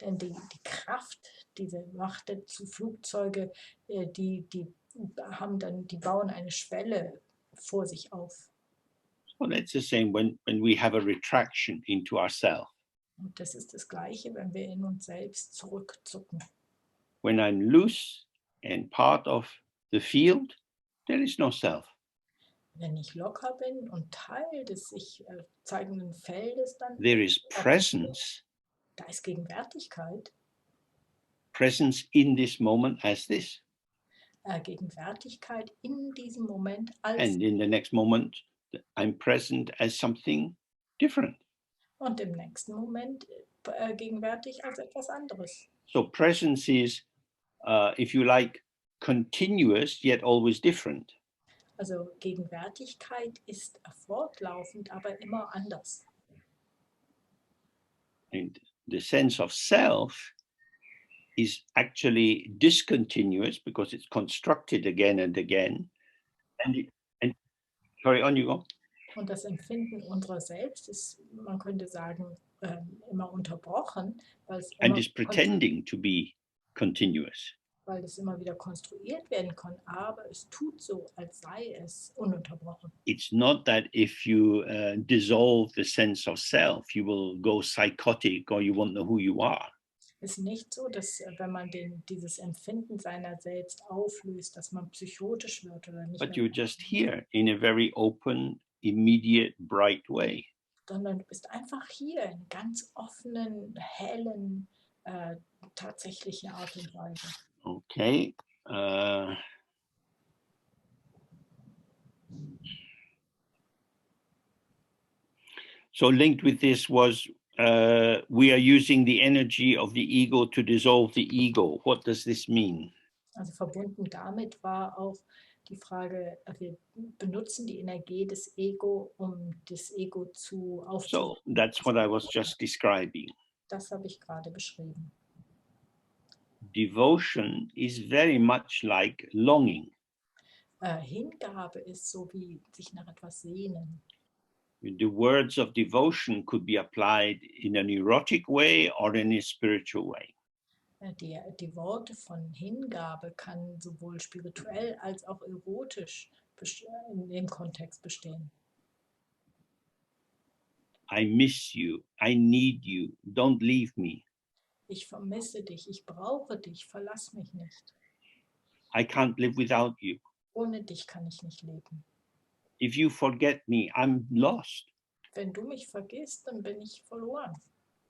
Denn die Kraft, diese Macht zu Flugzeuge, die bauen eine Schwelle vor sich auf. So that's the same when we have a retraction into ourselves. Und das ist das Gleiche, wenn wir in uns selbst zurückzucken. When I'm loose and part of the field, there is no self. Wenn ich locker bin und Teil des sich zeigenden Feldes, dann there is presence. Da ist Gegenwärtigkeit. Presence in this moment as this. Gegenwärtigkeit in diesem Moment als. And in the next moment, I'm present as something different. Und im nächsten Moment gegenwärtig als etwas anderes. So presence is, if you like, continuous yet always different. Also Gegenwärtigkeit ist fortlaufend, aber immer anders. And the sense of self is actually discontinuous because it's constructed again and again. And sorry, on you go. Und das Empfinden unserer selbst ist, man könnte sagen, immer unterbrochen, weil es And immer, is pretending to be continuous. weil es immer wieder konstruiert werden kann, aber es tut so, als sei es ununterbrochen. It's not that if you dissolve the sense of self, you will go psychotic or you won't know who you are. Es ist nicht so, dass wenn man dieses Empfinden seiner selbst auflöst, dass man psychotisch wird oder nicht But mehr, you're just here in a very open, immediate, bright way. sondern du bist einfach hier in ganz offenen, hellen, tatsächlichen Art und Weise. Okay. So linked with this was we are using the energy of the ego to dissolve the ego. What does this mean? Also verbunden damit war auch die Frage, wir benutzen die Energie des Ego, um das Ego zu So aufzulösen. that's what I was just describing. Das habe ich gerade beschrieben. Devotion is very much like longing. Hingabe ist so wie sich nach etwas sehnen. The words of devotion could be applied in an erotic way or in a spiritual way. Die Worte von Hingabe kann sowohl spirituell als auch erotisch in dem Kontext bestehen. I miss you. I need you. Don't leave me. Ich vermisse dich, ich brauche dich, verlass mich nicht. I can't live without you. Ohne dich kann ich nicht leben. If you forget me, I'm lost. Wenn du mich vergisst, dann bin ich verloren.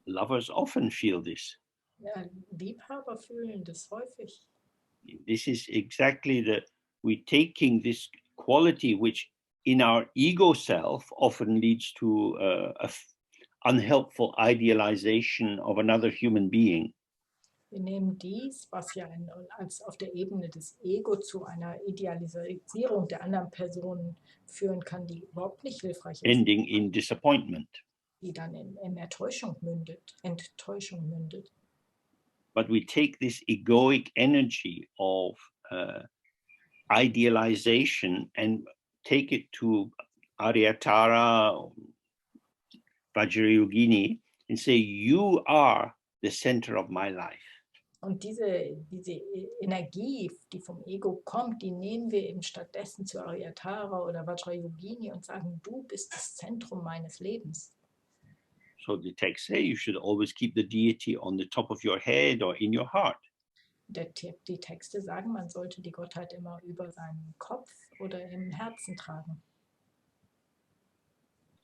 Lovers often feel this. Ja, Liebhaber fühlen das häufig. This is exactly we're taking this quality which in our ego self often leads to unhelpful idealization of another human being. Wir nehmen dies, was ja als auf der Ebene des Ego zu einer Idealisierung der anderen Person führen kann, die überhaupt nicht hilfreich ist, ending in disappointment. die dann in Enttäuschung mündet. But we take this egoic energy of idealization and take it to Aryatara, Vajrayogini, and say, you are the center of my life. Und diese Energie, die vom Ego kommt, die nehmen wir eben stattdessen zu Aryatara oder Vajrayogini und sagen, du bist das Zentrum meines Lebens. So the texts say you should always keep the deity on the top of your head or in your heart. Die Texte sagen, man sollte die Gottheit immer über seinem Kopf oder im Herzen tragen.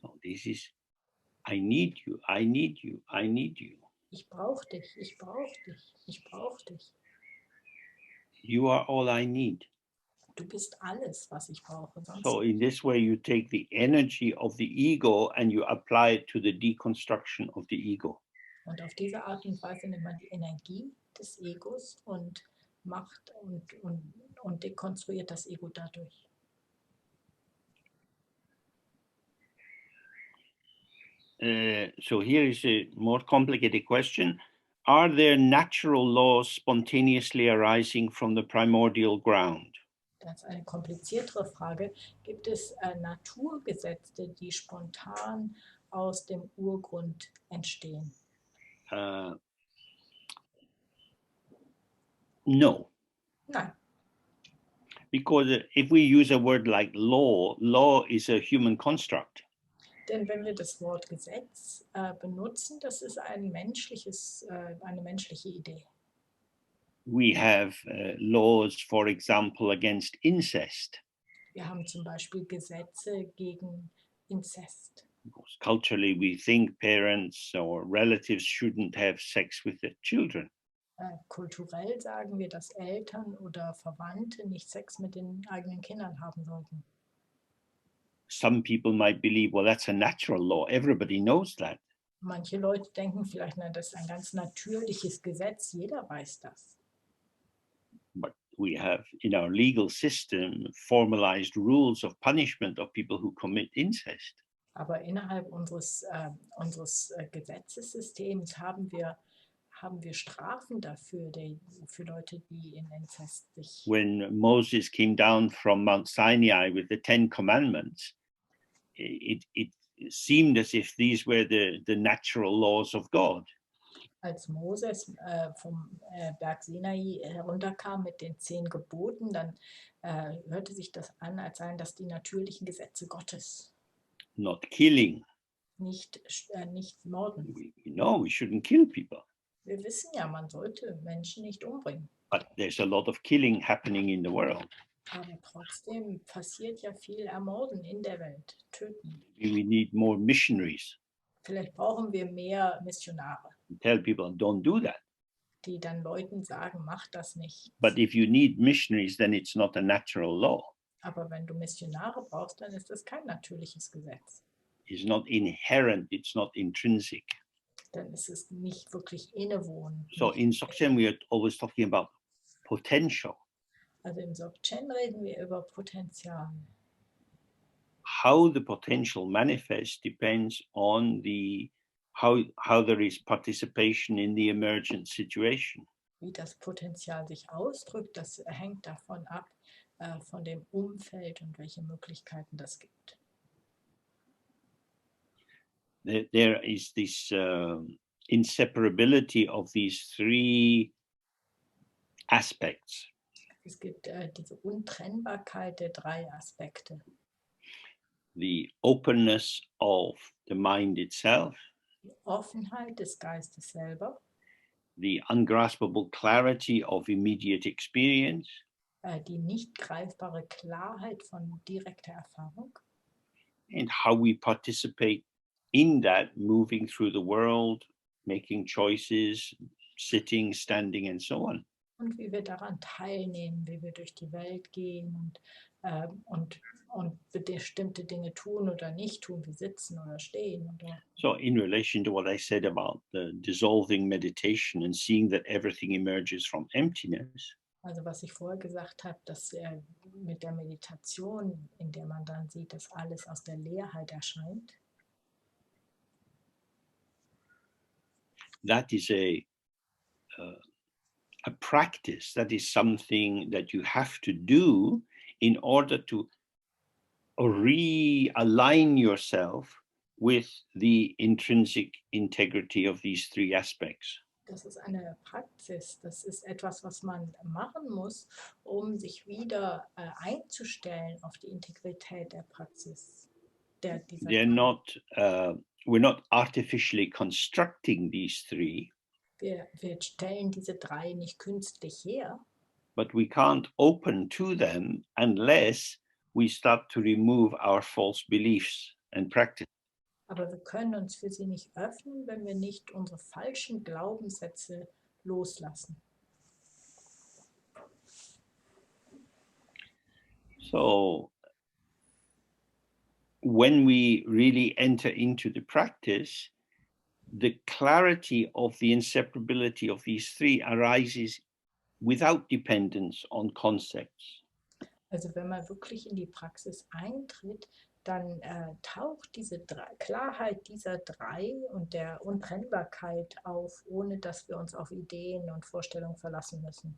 So this is, I need you, I need you, I need you. Ich brauche dich, ich brauche dich, ich brauche dich. You are all I need. Du bist alles, was ich brauche. So in this way, you take the energy of the ego and you apply it to the deconstruction of the ego. Und auf diese Art und Weise nimmt man die Energie des Egos und macht und dekonstruiert das Ego dadurch. So here is a more complicated question. Are there natural laws spontaneously arising from the primordial ground? Das ist eine kompliziertere Frage. Gibt es Naturgesetze, die spontan aus dem Urgrund entstehen? No. Nein. Because if we use a word like law is a human construct. Denn wenn wir das Wort Gesetz benutzen, das ist eine menschliche Idee. We have laws, for example, against incest. Wir haben zum Beispiel Gesetze gegen Inzest. Because culturally, we think parents or relatives shouldn't have sex with their children. Kulturell sagen wir, dass Eltern oder Verwandte nicht Sex mit den eigenen Kindern haben sollten. Some people might believe, well, that's a natural law. Everybody knows that. Manche Leute denken vielleicht, na, das ist ein ganz natürliches Gesetz, jeder weiß das. But we have in our legal system formalized rules of punishment of people who commit incest. Aber innerhalb unseres Gesetzessystems haben wir haben wir Strafen dafür, für Leute, die in Inzest sich... When Moses came down from Mount Sinai with the 10 Commandments, it seemed as if these were the natural laws of God. Als Moses vom Berg Sinai herunterkam mit den 10 Geboten, dann hörte sich das an, als seien das die natürlichen Gesetze Gottes. Not killing. Nicht morden. We shouldn't kill people. Wir wissen ja, man sollte Menschen nicht umbringen. But there's a lot of killing happening in the world. Aber trotzdem passiert ja viel Ermorden in der Welt, Töten. We need more missionaries. Vielleicht brauchen wir mehr Missionare, Tell people, don't do that. die dann Leuten sagen, mach das nicht. But if you need missionaries, then it's not a natural law. Aber wenn du Missionare brauchst, dann ist das kein natürliches Gesetz. It's not inherent, it's not intrinsic. Dann ist es nicht wirklich innewohnend. So in Dzogchen, we are always talking about potential. Also im Dzogchen reden wir über Potenzial. How the potential manifests depends on how there is participation in the emergent situation. Wie das Potenzial sich ausdrückt, das hängt davon ab, von dem Umfeld und welche Möglichkeiten das gibt. There is this inseparability of these 3 aspects. Es gibt diese Untrennbarkeit der 3 Aspekte. The openness of the mind itself, Die Offenheit des Geistes selber, the ungraspable clarity of immediate experience, die nicht greifbare Klarheit von direkter Erfahrung and how we participate in that, moving through the world, making choices, sitting, standing, and so on. und wie wir daran teilnehmen, wie wir durch die Welt gehen und bestimmte Dinge tun oder nicht tun, wie sitzen oder stehen. So in relation to what I said about the dissolving meditation and seeing that everything emerges from emptiness, Also was ich vorher gesagt habe, dass mit der Meditation, in der man dann sieht, dass alles aus der Leerheit erscheint, that is a practice, that is something that you have to do in order to realign yourself with the intrinsic integrity of these 3 aspects. das ist eine Praxis, das ist etwas, was man machen muss, um sich wieder einzustellen auf die Integrität der Praxis. We're not artificially constructing these 3. Wir stellen diese 3 nicht künstlich her, but we can't open to them unless we start to remove our false beliefs and practice. aber wir können uns für sie nicht öffnen, wenn wir nicht unsere falschen Glaubenssätze loslassen. So when we really enter into the practice, the clarity of the inseparability of these 3 arises without dependence on concepts. Also wenn man wirklich in die Praxis eintritt, dann taucht diese Klarheit dieser 3 und der Untrennbarkeit auf, ohne dass wir uns auf Ideen und Vorstellungen verlassen müssen.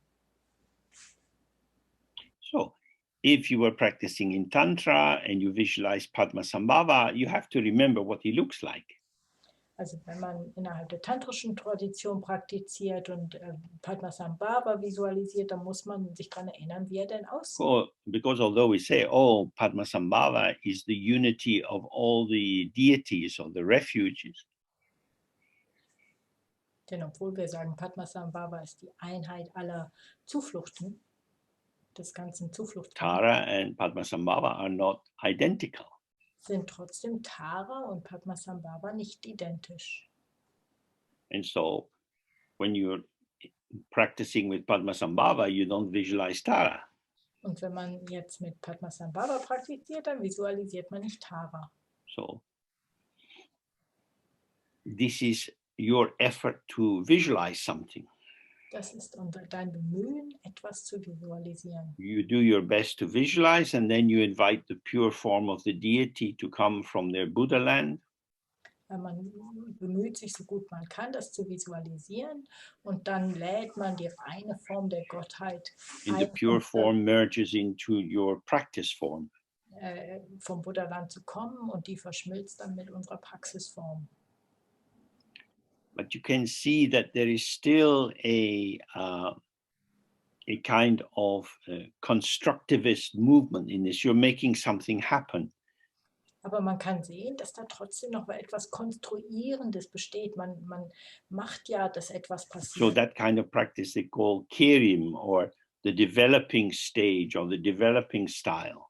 So if you were practicing in Tantra and you visualize Padmasambhava, you have to remember what he looks like. Also wenn man innerhalb der tantrischen Tradition praktiziert und Padmasambhava visualisiert, dann muss man sich daran erinnern, wie er denn aussieht. Because although we say, oh, Padmasambhava is the unity of all the deities or the refuges, Denn obwohl wir sagen, Padmasambhava ist die Einheit aller Zufluchten, des ganzen Zufluchten, Tara and Padmasambhava are not identical. sind trotzdem Tara und Padmasambhava nicht identisch. And so when you're practicing with Padmasambhava, you don't visualize Tara. Und wenn man jetzt mit Padmasambhava praktiziert, dann visualisiert man nicht Tara. So this is your effort to visualize something. Das ist dein Bemühen, etwas zu visualisieren. You do your best to visualize, and then you invite the pure form of the deity to come from their Buddha land. Man bemüht sich so gut man kann, das zu visualisieren und dann lädt man die reine Form der Gottheit in the pure form merges into your practice form. Vom Buddhaland zu kommen und die verschmilzt dann mit unserer Praxisform. But you can see that there is still a kind of constructivist movement in this. You're making something happen. Aber man kann sehen, dass da trotzdem noch etwas Konstruierendes besteht. Man macht ja, dass etwas passiert. So that kind of practice they call Kirim, or the developing stage or the developing style.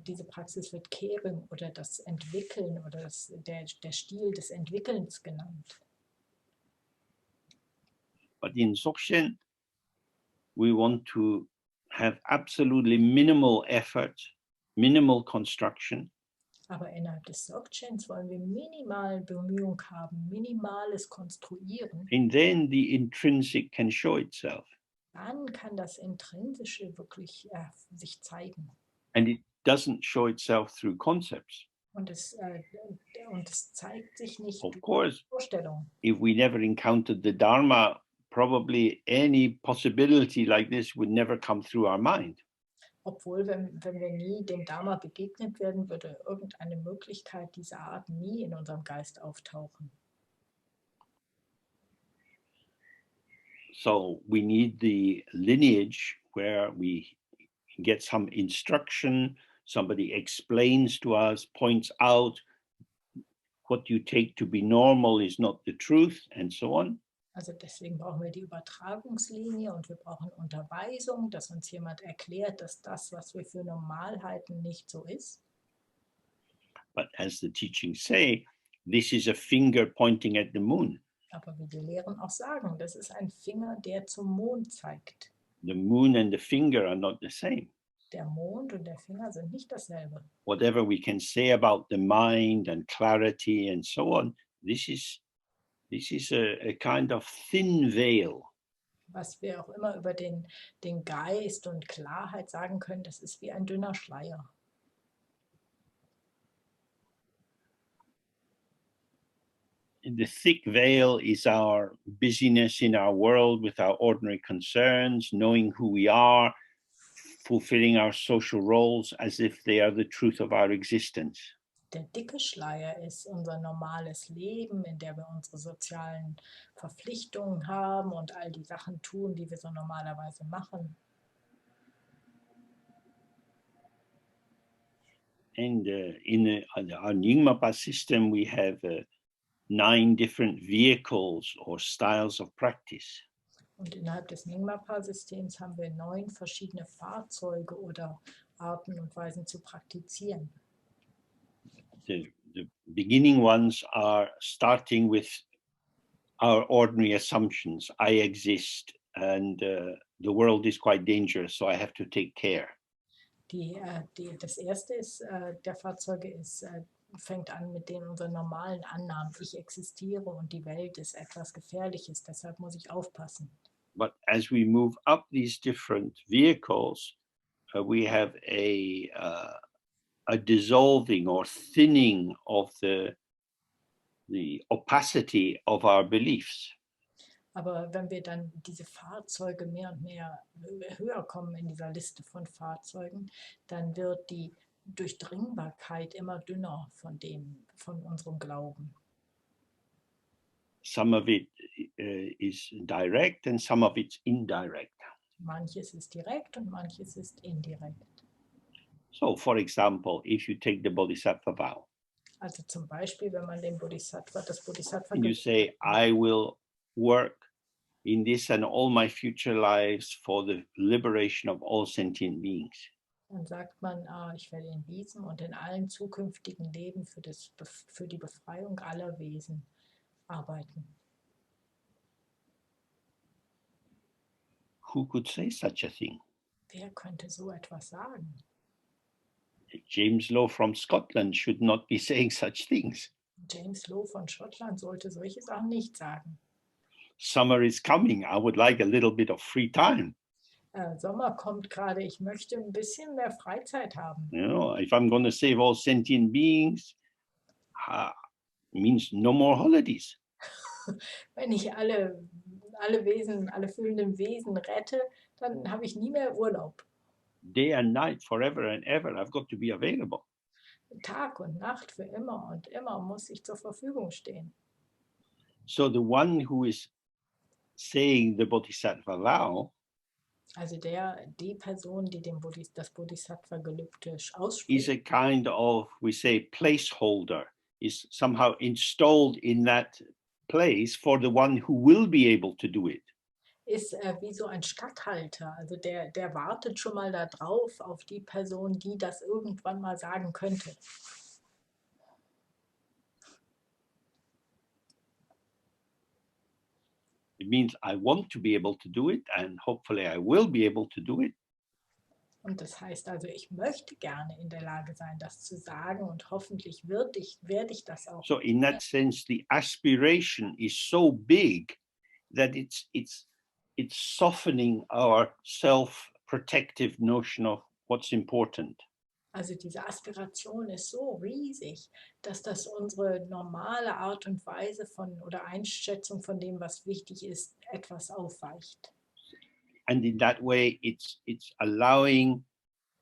Diese Praxis wird Kerim oder das Entwickeln oder der Stil des Entwickelns genannt. But in Dzogchen, we want to have absolutely minimal effort, minimal construction. Aber innerhalb des Dzogchens wollen wir minimal Bemühung haben, minimales Konstruieren. And then the intrinsic can show itself. Dann kann das Intrinsische wirklich sich zeigen. And it doesn't show itself through concepts. Und es zeigt sich nicht Of durch course, Vorstellungen. if we never encountered the Dharma, probably any possibility like this would never come through our mind. Obwohl, wenn wir nie dem Dharma begegnet werden, würde irgendeine Möglichkeit dieser Art nie in unserem Geist auftauchen. So we need the lineage where we get some instruction, somebody explains to us, points out what you take to be normal is not the truth, and so on. Also deswegen brauchen wir die Übertragungslinie und wir brauchen Unterweisung, dass uns jemand erklärt, dass das, was wir für normal halten, nicht so ist. But as the teachings say, this is a finger pointing at the moon. Aber wie die Lehren auch sagen, das ist ein Finger, der zum Mond zeigt. The moon and the finger are not the same. Der Mond und der Finger sind nicht dasselbe. Whatever we can say about the mind and clarity and so on, this is a kind of thin veil. Was wir auch immer über den Geist und Klarheit sagen können, das ist wie ein dünner Schleier. The thick veil is our busyness in our world with our ordinary concerns, knowing who we are, fulfilling our social roles as if they are the truth of our existence. Der dicke Schleier ist unser normales Leben, in dem wir unsere sozialen Verpflichtungen haben und all die Sachen tun, die wir so normalerweise machen. And in our Nyingmapa system, we have 9 different vehicles or styles of practice. Und innerhalb des Nyingmapa-Systems haben wir 9 verschiedene Fahrzeuge oder Arten und Weisen zu praktizieren. The beginning ones are starting with our ordinary assumptions. I exist and the world is quite dangerous, so I have to take care. Das erste der Fahrzeuge fängt an mit den unseren normalen Annahmen. Ich existiere und die Welt ist etwas Gefährliches, deshalb muss ich aufpassen. But as we move up these different vehicles, we have a dissolving or thinning of the opacity of our beliefs. Aber wenn wir dann diese Fahrzeuge mehr und mehr höher kommen in dieser Liste von Fahrzeugen, dann wird die Durchdringbarkeit immer dünner von unserem Glauben. Some of it is direct and some of it's indirect. Manches ist direkt und manches ist indirekt. So, for example, if you take the Bodhisattva vow, Also zum Beispiel, wenn man das Bodhisattva and you say, I will work in this and all my future lives for the liberation of all sentient beings. Dann sagt man, ich werde in diesem und in allen zukünftigen Leben für die Befreiung aller Wesen arbeiten. Who could say such a thing? Wer könnte so etwas sagen? James Lowe from Scotland should not be saying such things. James Lowe von Schottland sollte solche Sachen nicht sagen. Summer is coming. I would like a little bit of free time. Sommer kommt gerade. Ich möchte ein bisschen mehr Freizeit haben. You know, if I'm going to save all sentient beings, means no more holidays. Wenn ich alle Wesen, alle fühlenden Wesen rette, dann habe ich nie mehr Urlaub. Day and night, forever and ever, I've got to be available. Tag und Nacht für immer und immer muss ich zur Verfügung stehen. So the one who is saying the Bodhisattva vow Also die Person, die das Bodhisattva-Gelübde is ausspricht, a kind of, we say, placeholder, is somehow installed in that place for the one who will be able to do it. ist wie so ein Statthalter. Also der wartet schon mal da drauf auf die Person, die das irgendwann mal sagen könnte. It means I want to be able to do it, and hopefully I will be able to do it. Und das heißt also, ich möchte gerne in der Lage sein, das zu sagen und hoffentlich werde ich das auch. So in that sense, the aspiration is so big that it's softening our self-protective notion of what's important. Also diese Aspiration ist so riesig, dass das unsere normale Art und Weise von oder Einschätzung von dem, was wichtig ist, etwas aufweicht. And in that way, it's allowing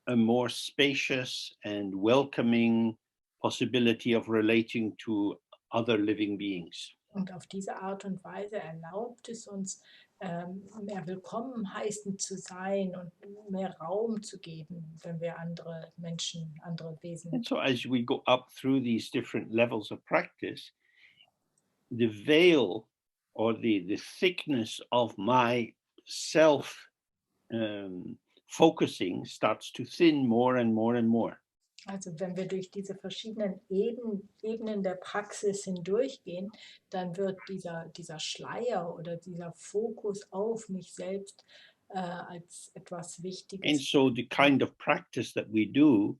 a more spacious and welcoming possibility of relating to other living beings. Und auf diese Art und Weise erlaubt es uns, mehr willkommen heißen zu sein und mehr Raum zu geben, wenn wir andere Menschen, andere Wesen. And so as we go up through these different levels of practice, the veil or the thickness of my self focusing starts to thin more and more and more. Also wenn wir durch diese verschiedenen Ebenen der Praxis hindurchgehen, dann wird dieser Schleier oder dieser Fokus auf mich selbst als etwas And Wichtiges. so the kind of practice that we do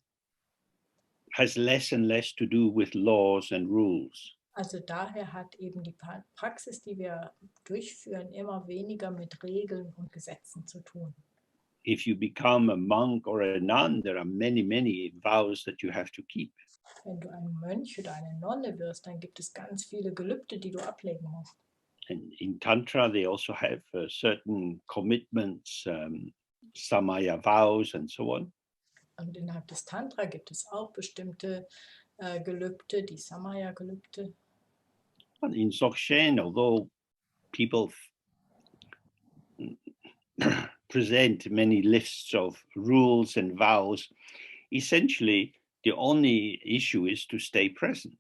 has less and less to do with laws and rules. Also daher hat eben die Praxis, die wir durchführen, immer weniger mit Regeln und Gesetzen zu tun. If you become a monk or a nun, there are many, many vows that you have to keep. Wenn du ein Mönch oder eine Nonne wirst, dann gibt es ganz viele Gelübde, die du ablegen musst. And in Tantra, they also have certain commitments, samaya vows, and so on. Und innerhalb des Tantra gibt es auch bestimmte Gelübde, die Samaya-Gelübde. And in Dzogchen, although people present many lists of rules and vows, essentially the only issue is to stay present.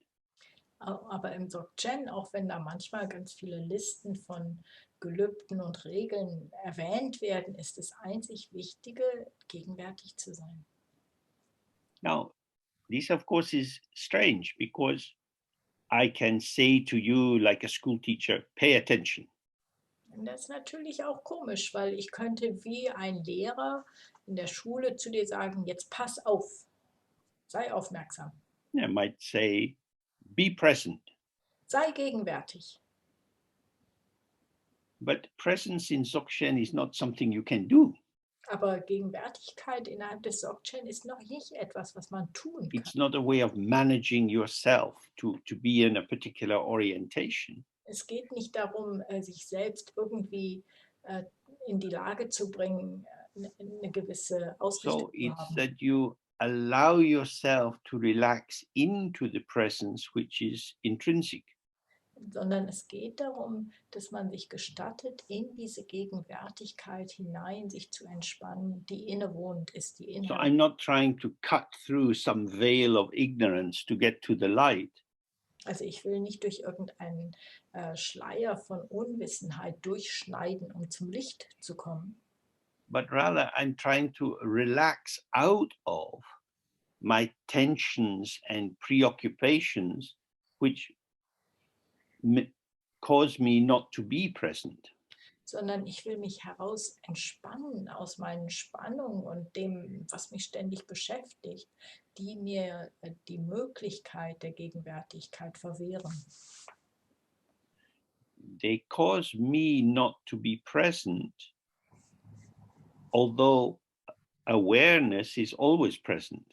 Aber im Dzogchen, auch wenn da manchmal ganz viele Listen von Gelübden und Regeln erwähnt werden, ist das einzig Wichtige, gegenwärtig zu sein. Now, this of course is strange because I can say to you like a school teacher, pay attention. Und das ist natürlich auch komisch, weil ich könnte wie ein Lehrer in der Schule zu dir sagen, jetzt pass auf, sei aufmerksam, I might say, be present. sei gegenwärtig. But presence in Dzogchen is not something you can do. Aber Gegenwärtigkeit innerhalb des Dzogchen ist noch nicht etwas, was man tun kann. It's not a way of managing yourself to be in a particular orientation. Es geht nicht darum, sich selbst irgendwie in die Lage zu bringen, eine gewisse Ausrichtung So zu it's haben. that you allow yourself to relax into the presence which is intrinsic. Sondern es geht darum, dass man sich gestattet, in diese Gegenwärtigkeit hinein sich zu entspannen, die innewohnend ist, die So innerhalb. I'm not trying to cut through some veil of ignorance to get to the light. Also ich will nicht durch irgendeinen Schleier von Unwissenheit durchschneiden, um zum Licht zu kommen, But rather I'm trying to relax out of my tensions and preoccupations, which cause me not to be present. sondern ich will mich heraus entspannen aus meinen Spannungen und dem, was mich ständig beschäftigt, die mir die Möglichkeit der Gegenwärtigkeit verwehren. They cause me not to be present, although awareness is always present.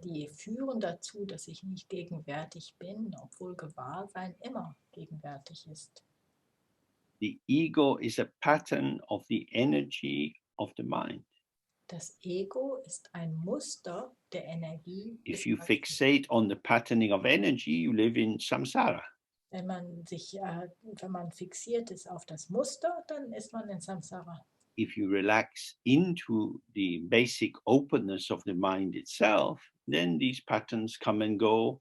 die führen dazu, dass ich nicht gegenwärtig bin, obwohl Gewahrsein immer gegenwärtig ist. The ego is a pattern of the energy of the mind. Das Ego ist ein Muster der Energie If des you Geistes. fixate on the patterning of energy, you live in samsara. Wenn man fixiert ist auf das Muster, dann ist man in Samsara. If you relax into the basic openness of the mind itself, then these patterns come and go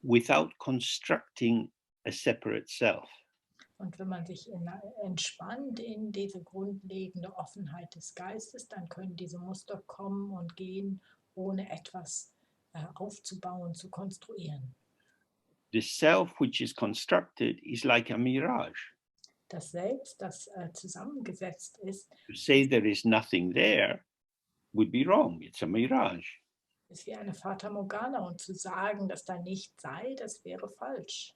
without constructing a separate self. Und wenn man sich entspannt in diese grundlegende Offenheit des Geistes, dann können diese Muster kommen und gehen, ohne etwas aufzubauen, zu konstruieren. The self which is constructed is like a mirage. Das Selbst, das zusammengesetzt ist, To say there is nothing there would be wrong. It's a mirage. ist wie eine Fata Morgana. Und zu sagen, dass da nichts sei, das wäre falsch.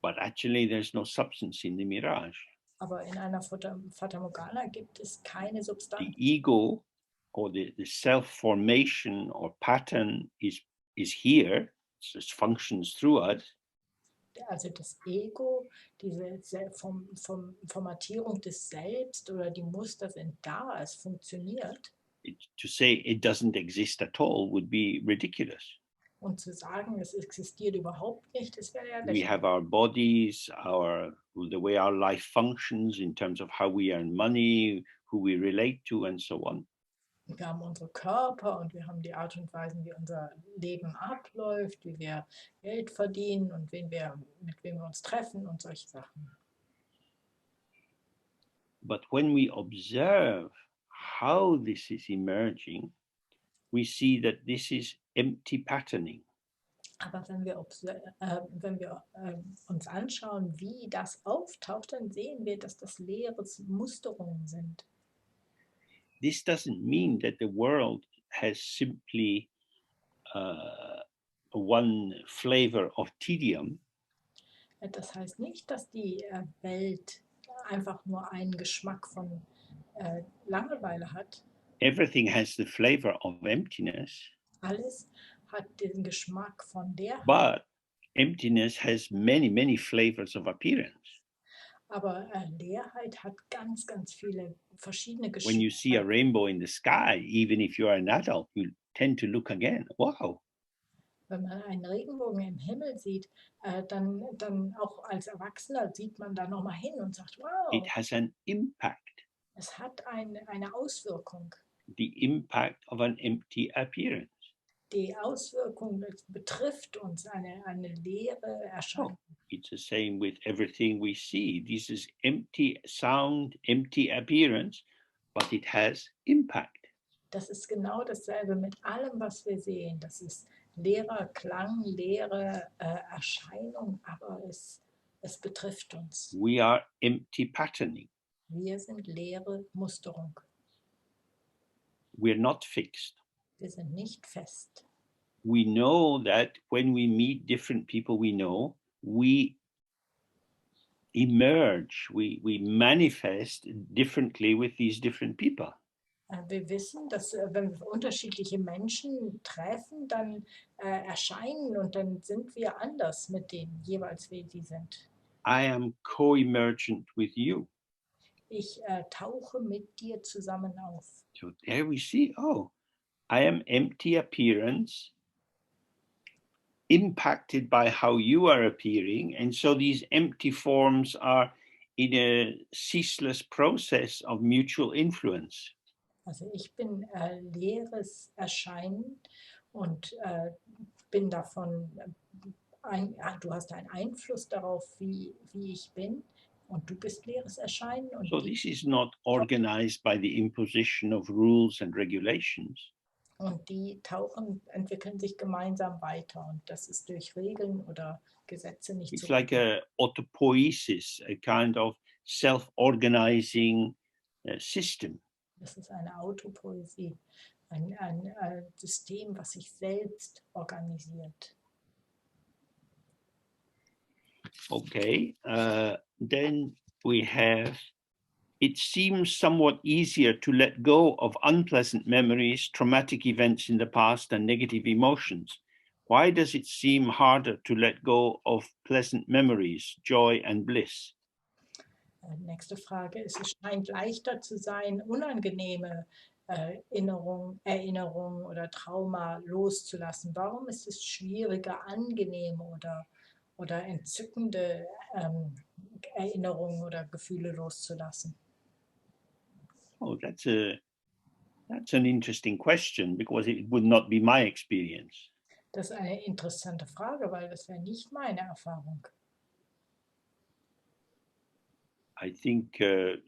But actually, there's no substance in the mirage. Aber in einer Fata Morgana gibt es keine Substanz. The ego or the self-formation or pattern is here. It functions through us. Also das Ego, diese Formatierung des Selbst oder die Muster sind da, es funktioniert. To say it doesn't exist at all would be ridiculous. Und zu sagen, es existiert überhaupt nicht, das wäre ja We lächerlich. have our bodies, the way our life functions in terms of how we earn money, who we relate to, and so on. Wir haben unsere Körper und wir haben die Art und Weise, wie unser Leben abläuft, wie wir Geld verdienen und mit wem wir uns treffen und solche Sachen. But when we observe how this is emerging, we see that this is empty patterning. Aber wenn wir uns anschauen, wie das auftaucht, dann sehen wir, dass das leere Musterungen sind. This doesn't mean that the world has simply one flavor of tedium. Das heißt nicht, dass die Welt einfach nur einen Geschmack von Langeweile hat. Everything has the flavor of emptiness. Alles hat den Geschmack von Leerheit. But emptiness has many, many flavors of appearance. Aber Leerheit hat ganz, ganz viele verschiedene Geschmäcker. When you see a rainbow in the sky, even if you are an adult, you tend to look again. Wow. Wenn man einen Regenbogen im Himmel sieht, dann auch als Erwachsener sieht man da nochmal hin und sagt, wow, It has an impact. es hat eine Auswirkung. The impact of an empty appearance. Die Auswirkung betrifft uns, eine leere Erscheinung. Oh, it's the same with everything we see. This is empty sound, empty appearance, but it has impact. Das ist genau dasselbe mit allem, was wir sehen. Das ist leerer Klang, leere Erscheinung, aber es betrifft uns. We are empty patterning. Wir sind leere Musterung. We're not fixed. Wir sind nicht fest. We know that when we meet different people we know, we emerge, we manifest differently with these different people. Wir wissen, dass wenn wir unterschiedliche Menschen treffen, dann erscheinen und dann sind wir anders mit denen jeweils, wie die sind. I am co-emergent with you. Ich tauche mit dir zusammen auf. So there we see, oh, I am empty appearance, impacted by how you are appearing. And so these empty forms are in a ceaseless process of mutual influence. Also ich bin leeres Erscheinen und bin davon, du hast einen Einfluss darauf, wie ich bin, und du bist leeres Erscheinen. Und so this is not organized by the imposition of rules and regulations. Und die entwickeln sich gemeinsam weiter, und das ist durch Regeln oder Gesetze nicht It's zu like a autopoiesis, a kind of self-organizing system. Das ist eine Autopoesie, ein System, was sich selbst organisiert. Okay, then we have it seems somewhat easier to let go of unpleasant memories, traumatic events in the past, and negative emotions. Why does it seem harder to let go of pleasant memories, joy, and bliss? Nächste Frage ist, es scheint leichter zu sein, unangenehme Erinnerungen oder Trauma loszulassen. Warum ist es schwieriger, angenehme oder entzückende Erinnerungen oder Gefühle loszulassen? Oh, that's an interesting question because it would not be my experience. Das ist eine interessante Frage, weil das wäre nicht meine Erfahrung. I think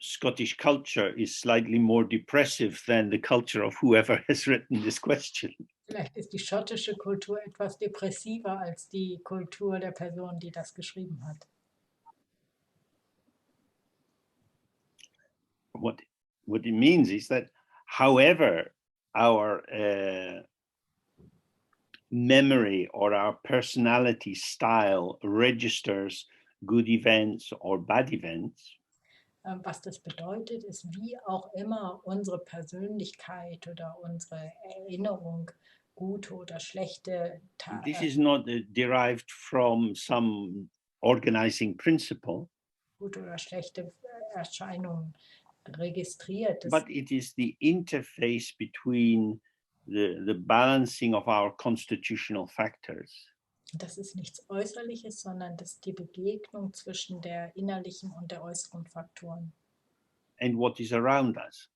Scottish culture is slightly more depressive than the culture of whoever has written this question. Vielleicht ist die schottische Kultur etwas depressiver als die Kultur der Person, die das geschrieben hat. What it means is that however our memory or our personality style registers good events or bad events, Was das bedeutet, ist, wie auch immer unsere Persönlichkeit oder unsere Erinnerung gute oder schlechte, this is not derived from some organizing principle, gute oder schlechte Erscheinungen registriert. but it is the interface between the balancing of our constitutional factors Das ist nichts Äußerliches, sondern das ist die Begegnung zwischen der innerlichen und der äußeren Faktoren, and what is around us.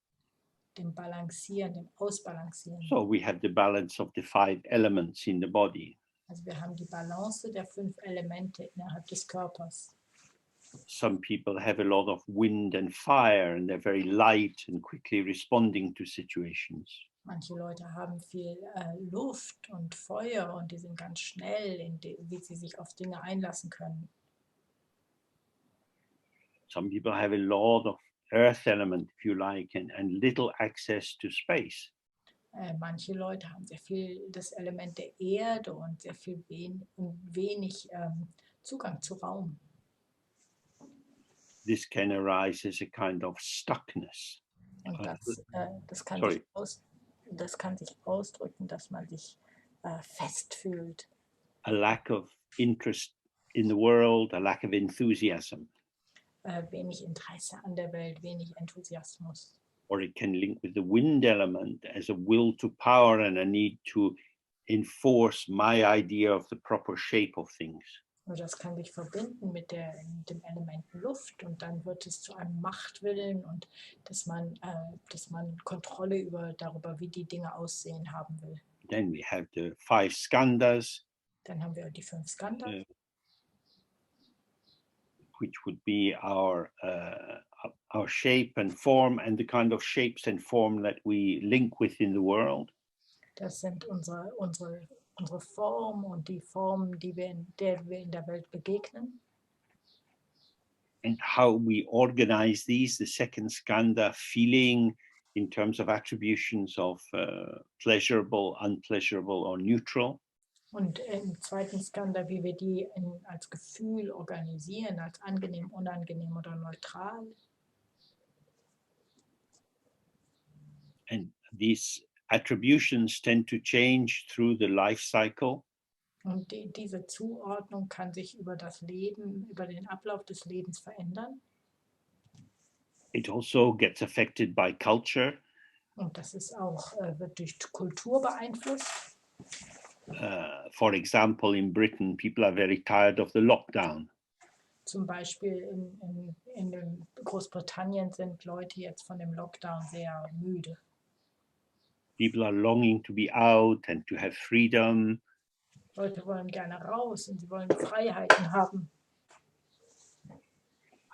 dem Balancieren, dem Ausbalancieren. So we have the balance of the 5 elements in the body. Also wir haben die Balance der 5 Elemente innerhalb des Körpers. Some people have a lot of wind and fire, and they're very light and quickly responding to situations. Manche Leute haben viel Luft und Feuer und die sind ganz schnell, wie sie sich auf Dinge einlassen können. Some people have a lot of earth element, if you like, and little access to space. Manche Leute haben sehr viel das Element der Erde und sehr viel wenig Zugang zu Raum. This can arise as a kind of stuckness. Und das kann sich ausdrücken, dass man sich fest fühlt. A lack of interest in the world, a lack of enthusiasm. Wenig Interesse an der Welt, wenig Enthusiasmus. Or it can link with the wind element as a will to power and a need to enforce my idea of the proper shape of things. Oder das kann sich verbinden mit dem Element Luft und dann wird es zu einem Machtwillen und dass man Kontrolle darüber, wie die Dinge aussehen, haben will. Then we have the 5 skandhas. Dann haben wir die 5 Skandhas. Which would be our shape and form and the kind of shapes and form that we link with in the world. Das sind unsere Form und die Formen, der wir in der Welt begegnen. And how we organize these, the second skandha, feeling in terms of attributions of pleasurable, unpleasurable or neutral. Und im zweiten Skandha, wie wir die als Gefühl organisieren, als angenehm, unangenehm oder neutral. And these attributions tend to change through the life cycle. Und diese Zuordnung kann sich über das Leben, über den Ablauf des Lebens verändern. It also gets affected by culture. Und das ist auch, wird durch Kultur beeinflusst. For example, in Britain, people are very tired of the lockdown. Zum Beispiel in Großbritannien sind Leute jetzt von dem Lockdown sehr müde. People are longing to be out and to have freedom. Leute wollen gerne raus und sie wollen Freiheiten haben.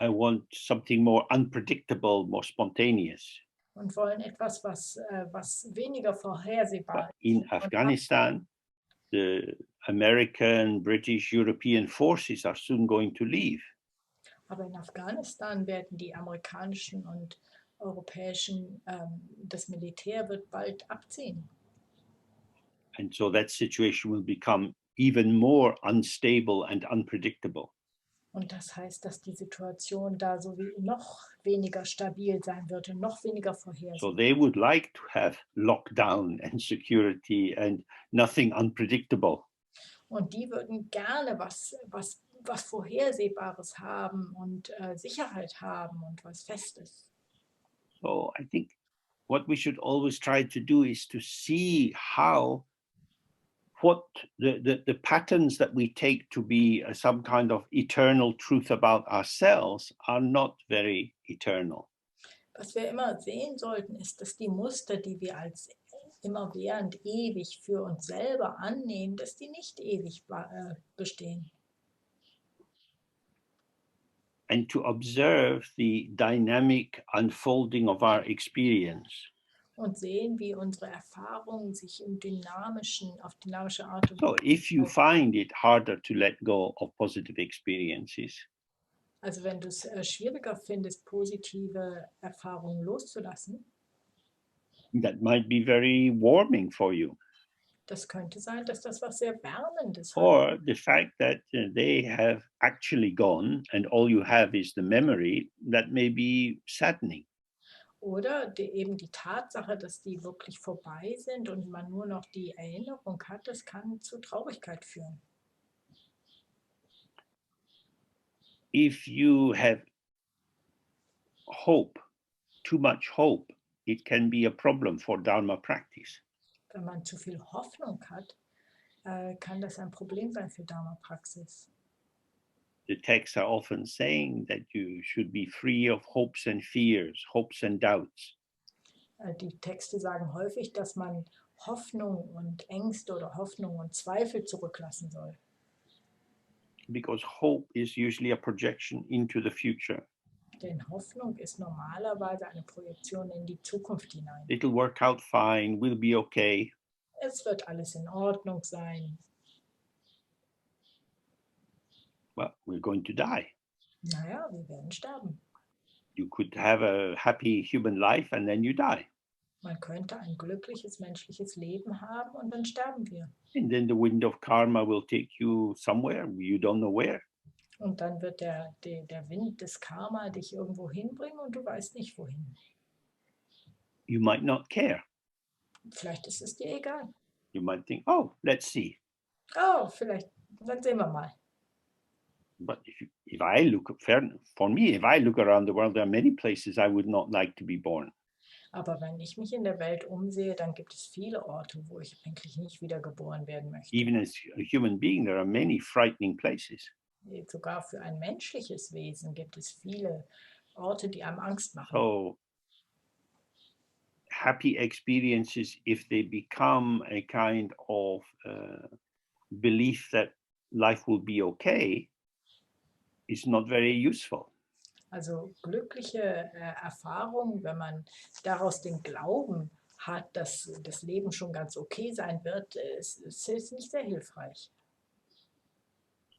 I want something more unpredictable, more spontaneous. Und wollen etwas, was weniger vorhersehbar ist. In Afghanistan, the American, British, European forces are soon going to leave. Aber in Afghanistan werden die amerikanischen und europäischen, das Militär wird bald abziehen. And so that situation will become even more unstable and unpredictable. Und das heißt, dass die Situation da so wie noch weniger stabil sein wird und noch weniger So vorhersehbar. they would like to have lockdown and security and nothing unpredictable. Und die würden gerne was Vorhersehbares haben und Sicherheit haben und was Festes. So I think what we should always try to do is to see how what the patterns that we take to be some kind of eternal truth about ourselves are not very eternal. Was wir immer sehen sollten, ist, dass die Muster, die wir als immerwährend ewig für uns selber annehmen, dass die nicht ewig bestehen. And to observe the dynamic unfolding of our experience. Und sehen, wie unsere Erfahrungen sich auf dynamische Art und So if you find it harder to let go of positive experiences, Also wenn du es schwieriger findest, positive Erfahrungen loszulassen, that might be very warming for you. das könnte sein, dass das was sehr Wärmendes hat. Or the fact that they have actually gone and all you have is the memory, that may be saddening. Oder eben die Tatsache, dass die wirklich vorbei sind und man nur noch die Erinnerung hat, das kann zu Traurigkeit führen. If you have hope, too much hope, it can be a problem for Dharma practice. Wenn man zu viel Hoffnung hat, kann das ein Problem sein für Dharma-Praxis. The texts are often saying that you should be free of hopes and fears, hopes and doubts. Die Texte sagen häufig, dass man Hoffnung und Ängste oder Hoffnung und Zweifel zurücklassen soll. Because hope is usually a projection into the future. Denn Hoffnung ist normalerweise eine Projektion in die Zukunft hinein. It'll work out fine, we'll be okay. Es wird alles in Ordnung sein. Well, we're going to die. Naja, wir werden sterben. You could have a happy human life and then you die. Man könnte ein glückliches menschliches Leben haben und dann sterben wir. And then the wind of karma will take you somewhere, you don't know where. Und dann wird der Wind des Karma dich irgendwo hinbringen und du weißt nicht wohin. You might not care. Vielleicht ist es dir egal. You might think, oh, let's see. Oh, vielleicht, dann sehen wir mal. But if I look around the world, there are many places I would not like to be born. Aber wenn ich mich in der Welt umsehe, dann gibt es viele Orte, wo ich eigentlich nicht wiedergeboren werden möchte. Even as a human being, there are many frightening places. Sogar für ein menschliches Wesen gibt es viele Orte, die einem Angst machen. So happy experiences, if they become a kind of belief that life will be okay, is not very useful. Also glückliche Erfahrungen, wenn man daraus den Glauben hat, dass das Leben schon ganz okay sein wird, ist nicht sehr hilfreich.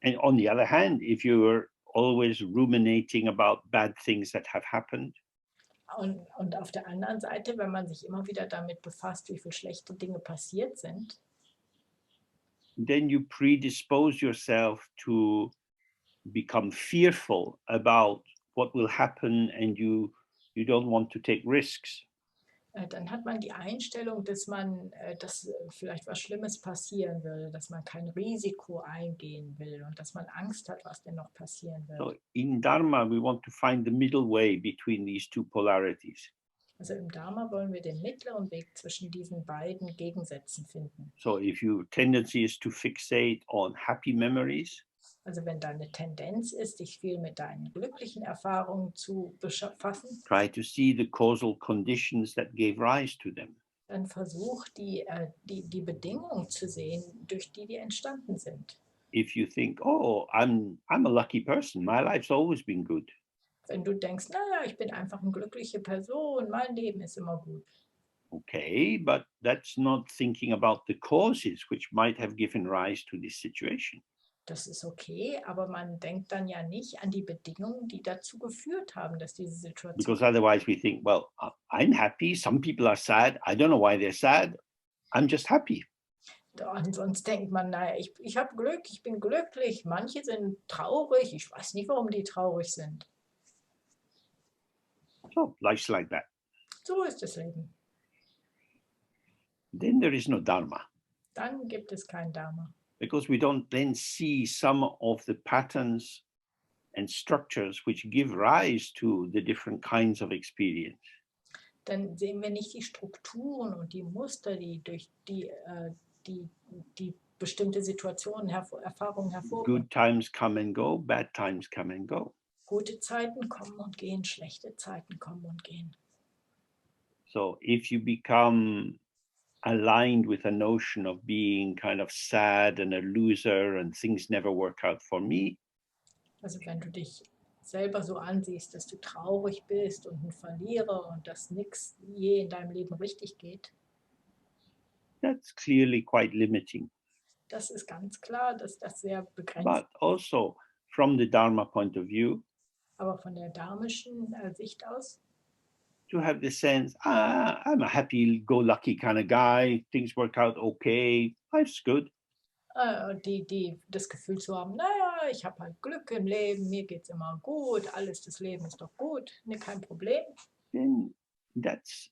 And on the other hand, if you're always ruminating about bad things that have happened, Und auf der anderen Seite, wenn man sich immer wieder damit befasst, wie viele schlechte Dinge passiert sind, then you predispose yourself to become fearful about what will happen, and you don't want to take risks. Dann hat man die Einstellung, dass vielleicht was Schlimmes passieren würde, dass man kein Risiko eingehen will und dass man Angst hat, was denn noch passieren wird. So in Dharma, we want to find the middle way between these two polarities. Also im Dharma wollen wir den mittleren Weg zwischen diesen beiden Gegensätzen finden. So if your tendency is to fixate on happy memories, Also wenn deine Tendenz ist, dich viel mit deinen glücklichen Erfahrungen zu befassen, try to see the causal conditions that gave rise to them. dann versuch die Bedingungen zu sehen, durch die entstanden sind. If you think, oh, I'm a lucky person, my life's always been good. Wenn du denkst, naja, ich bin einfach eine glückliche Person, mein Leben ist immer gut. Okay, but that's not thinking about the causes which might have given rise to this situation. Das ist okay, aber man denkt dann ja nicht an die Bedingungen, die dazu geführt haben, dass diese Situation. Because otherwise we think, well, I'm happy, some people are sad, I don't know why they're sad, I'm just happy. Und sonst denkt man, naja, ich habe Glück, ich bin glücklich. Manche sind traurig. Ich weiß nicht, warum die traurig sind. So life's like that. So ist das Leben. Then there is no Dharma, Dann gibt es kein Dharma. because we don't then see some of the patterns and structures which give rise to the different kinds of experience. Dann sehen wir nicht die Strukturen und die Muster, die durch die bestimmte Situationen, Erfahrungen hervorbringen. Good times come and go, bad times come and go. Gute Zeiten kommen und gehen, schlechte Zeiten kommen und gehen. So if you become aligned with a notion of being kind of sad and a loser and things never work out for me, Also wenn du dich selber so ansiehst, dass du traurig bist und ein Verlierer und dass nichts je in deinem Leben richtig geht, that's clearly quite limiting. das ist ganz klar, dass das sehr begrenzt But also from the Dharma point of view, aber von der dharmischen Sicht aus, to have the sense, I'm a happy-go-lucky kind of guy, things work out okay, life's good. das Gefühl zu haben, naja, ich habe halt Glück im Leben, mir geht es immer gut, alles das Leben ist doch gut, ne, kein Problem. Then that's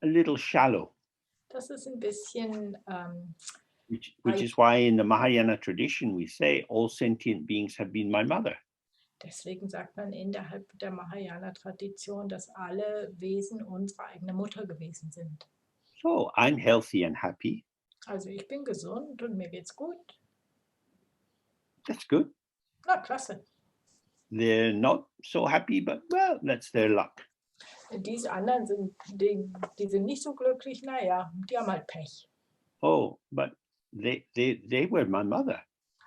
a little shallow, Das ist ein bisschen, which is why in the Mahayana tradition we say all sentient beings have been my mother. deswegen sagt man innerhalb der Mahayana-Tradition, dass alle Wesen unsere eigene Mutter gewesen sind. So I'm healthy and happy. Also ich bin gesund und mir geht's gut. That's good. Na, klasse. They're not so happy, but well, that's their luck. Diese anderen sind, die sind nicht so glücklich, naja, die haben halt Pech. Oh, but they were my mother.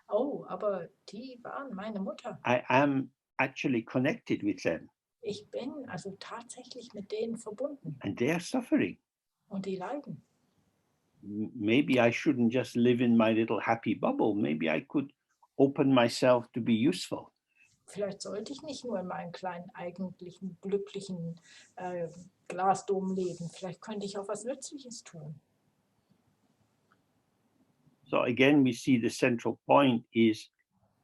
Oh, aber die waren meine Mutter. I am actually connected with them. Ich bin also tatsächlich mit denen verbunden. And they are suffering. Und die leiden. Maybe I shouldn't just live in my little happy bubble. Maybe I could open myself to be useful. Vielleicht sollte ich nicht nur in meinem kleinen, eigentlichen, glücklichen Glasdom leben. Vielleicht könnte ich auch was Nützliches tun. So again, we see the central point is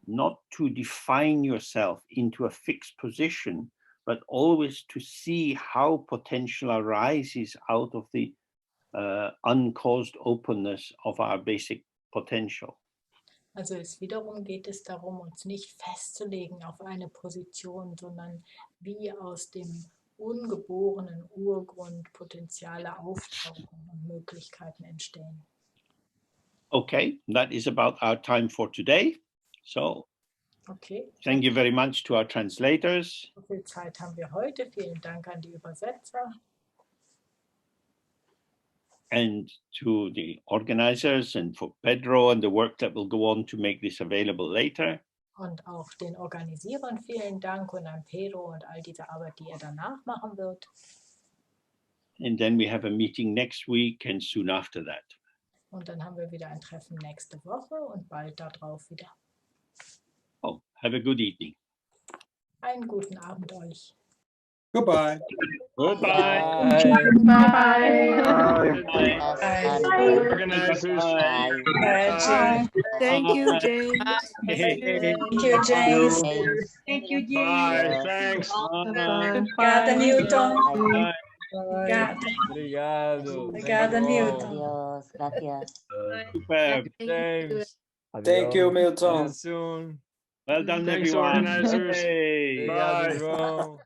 not to define yourself into a fixed position, but always to see how potential arises out of the uncaused openness of our basic potential. Also wiederum geht es darum, uns nicht festzulegen auf eine Position, sondern wie aus dem ungeborenen Urgrund Potenziale auftauchen und Möglichkeiten entstehen. Okay, that is about our time for today. So Okay. thank you very much to our translators. So viel Zeit haben wir heute. Vielen Dank an die Übersetzer. And to the organizers and for Pedro and the work that will go on to make this available later. Und auch den Organisierern vielen Dank und an Pedro und all diese Arbeit, die er danach machen wird. And then we have a meeting next week and soon after that. Und dann haben wir wieder ein Treffen nächste Woche und bald darauf wieder. Oh, have a good evening. Einen guten Abend euch. Goodbye. Goodbye. Bye. Bye. Organizers. Bye. Thank you, James. Thank you, James. Thank you, James. Bye. Thanks. Obrigada, Newton. Bye. Obrigado. Obrigada, Newton. Adiós, gracias. Superb. James. Thank you, See Milton. you soon. Well done, Thanks, everyone. organizers. Hey. Obrigado, João.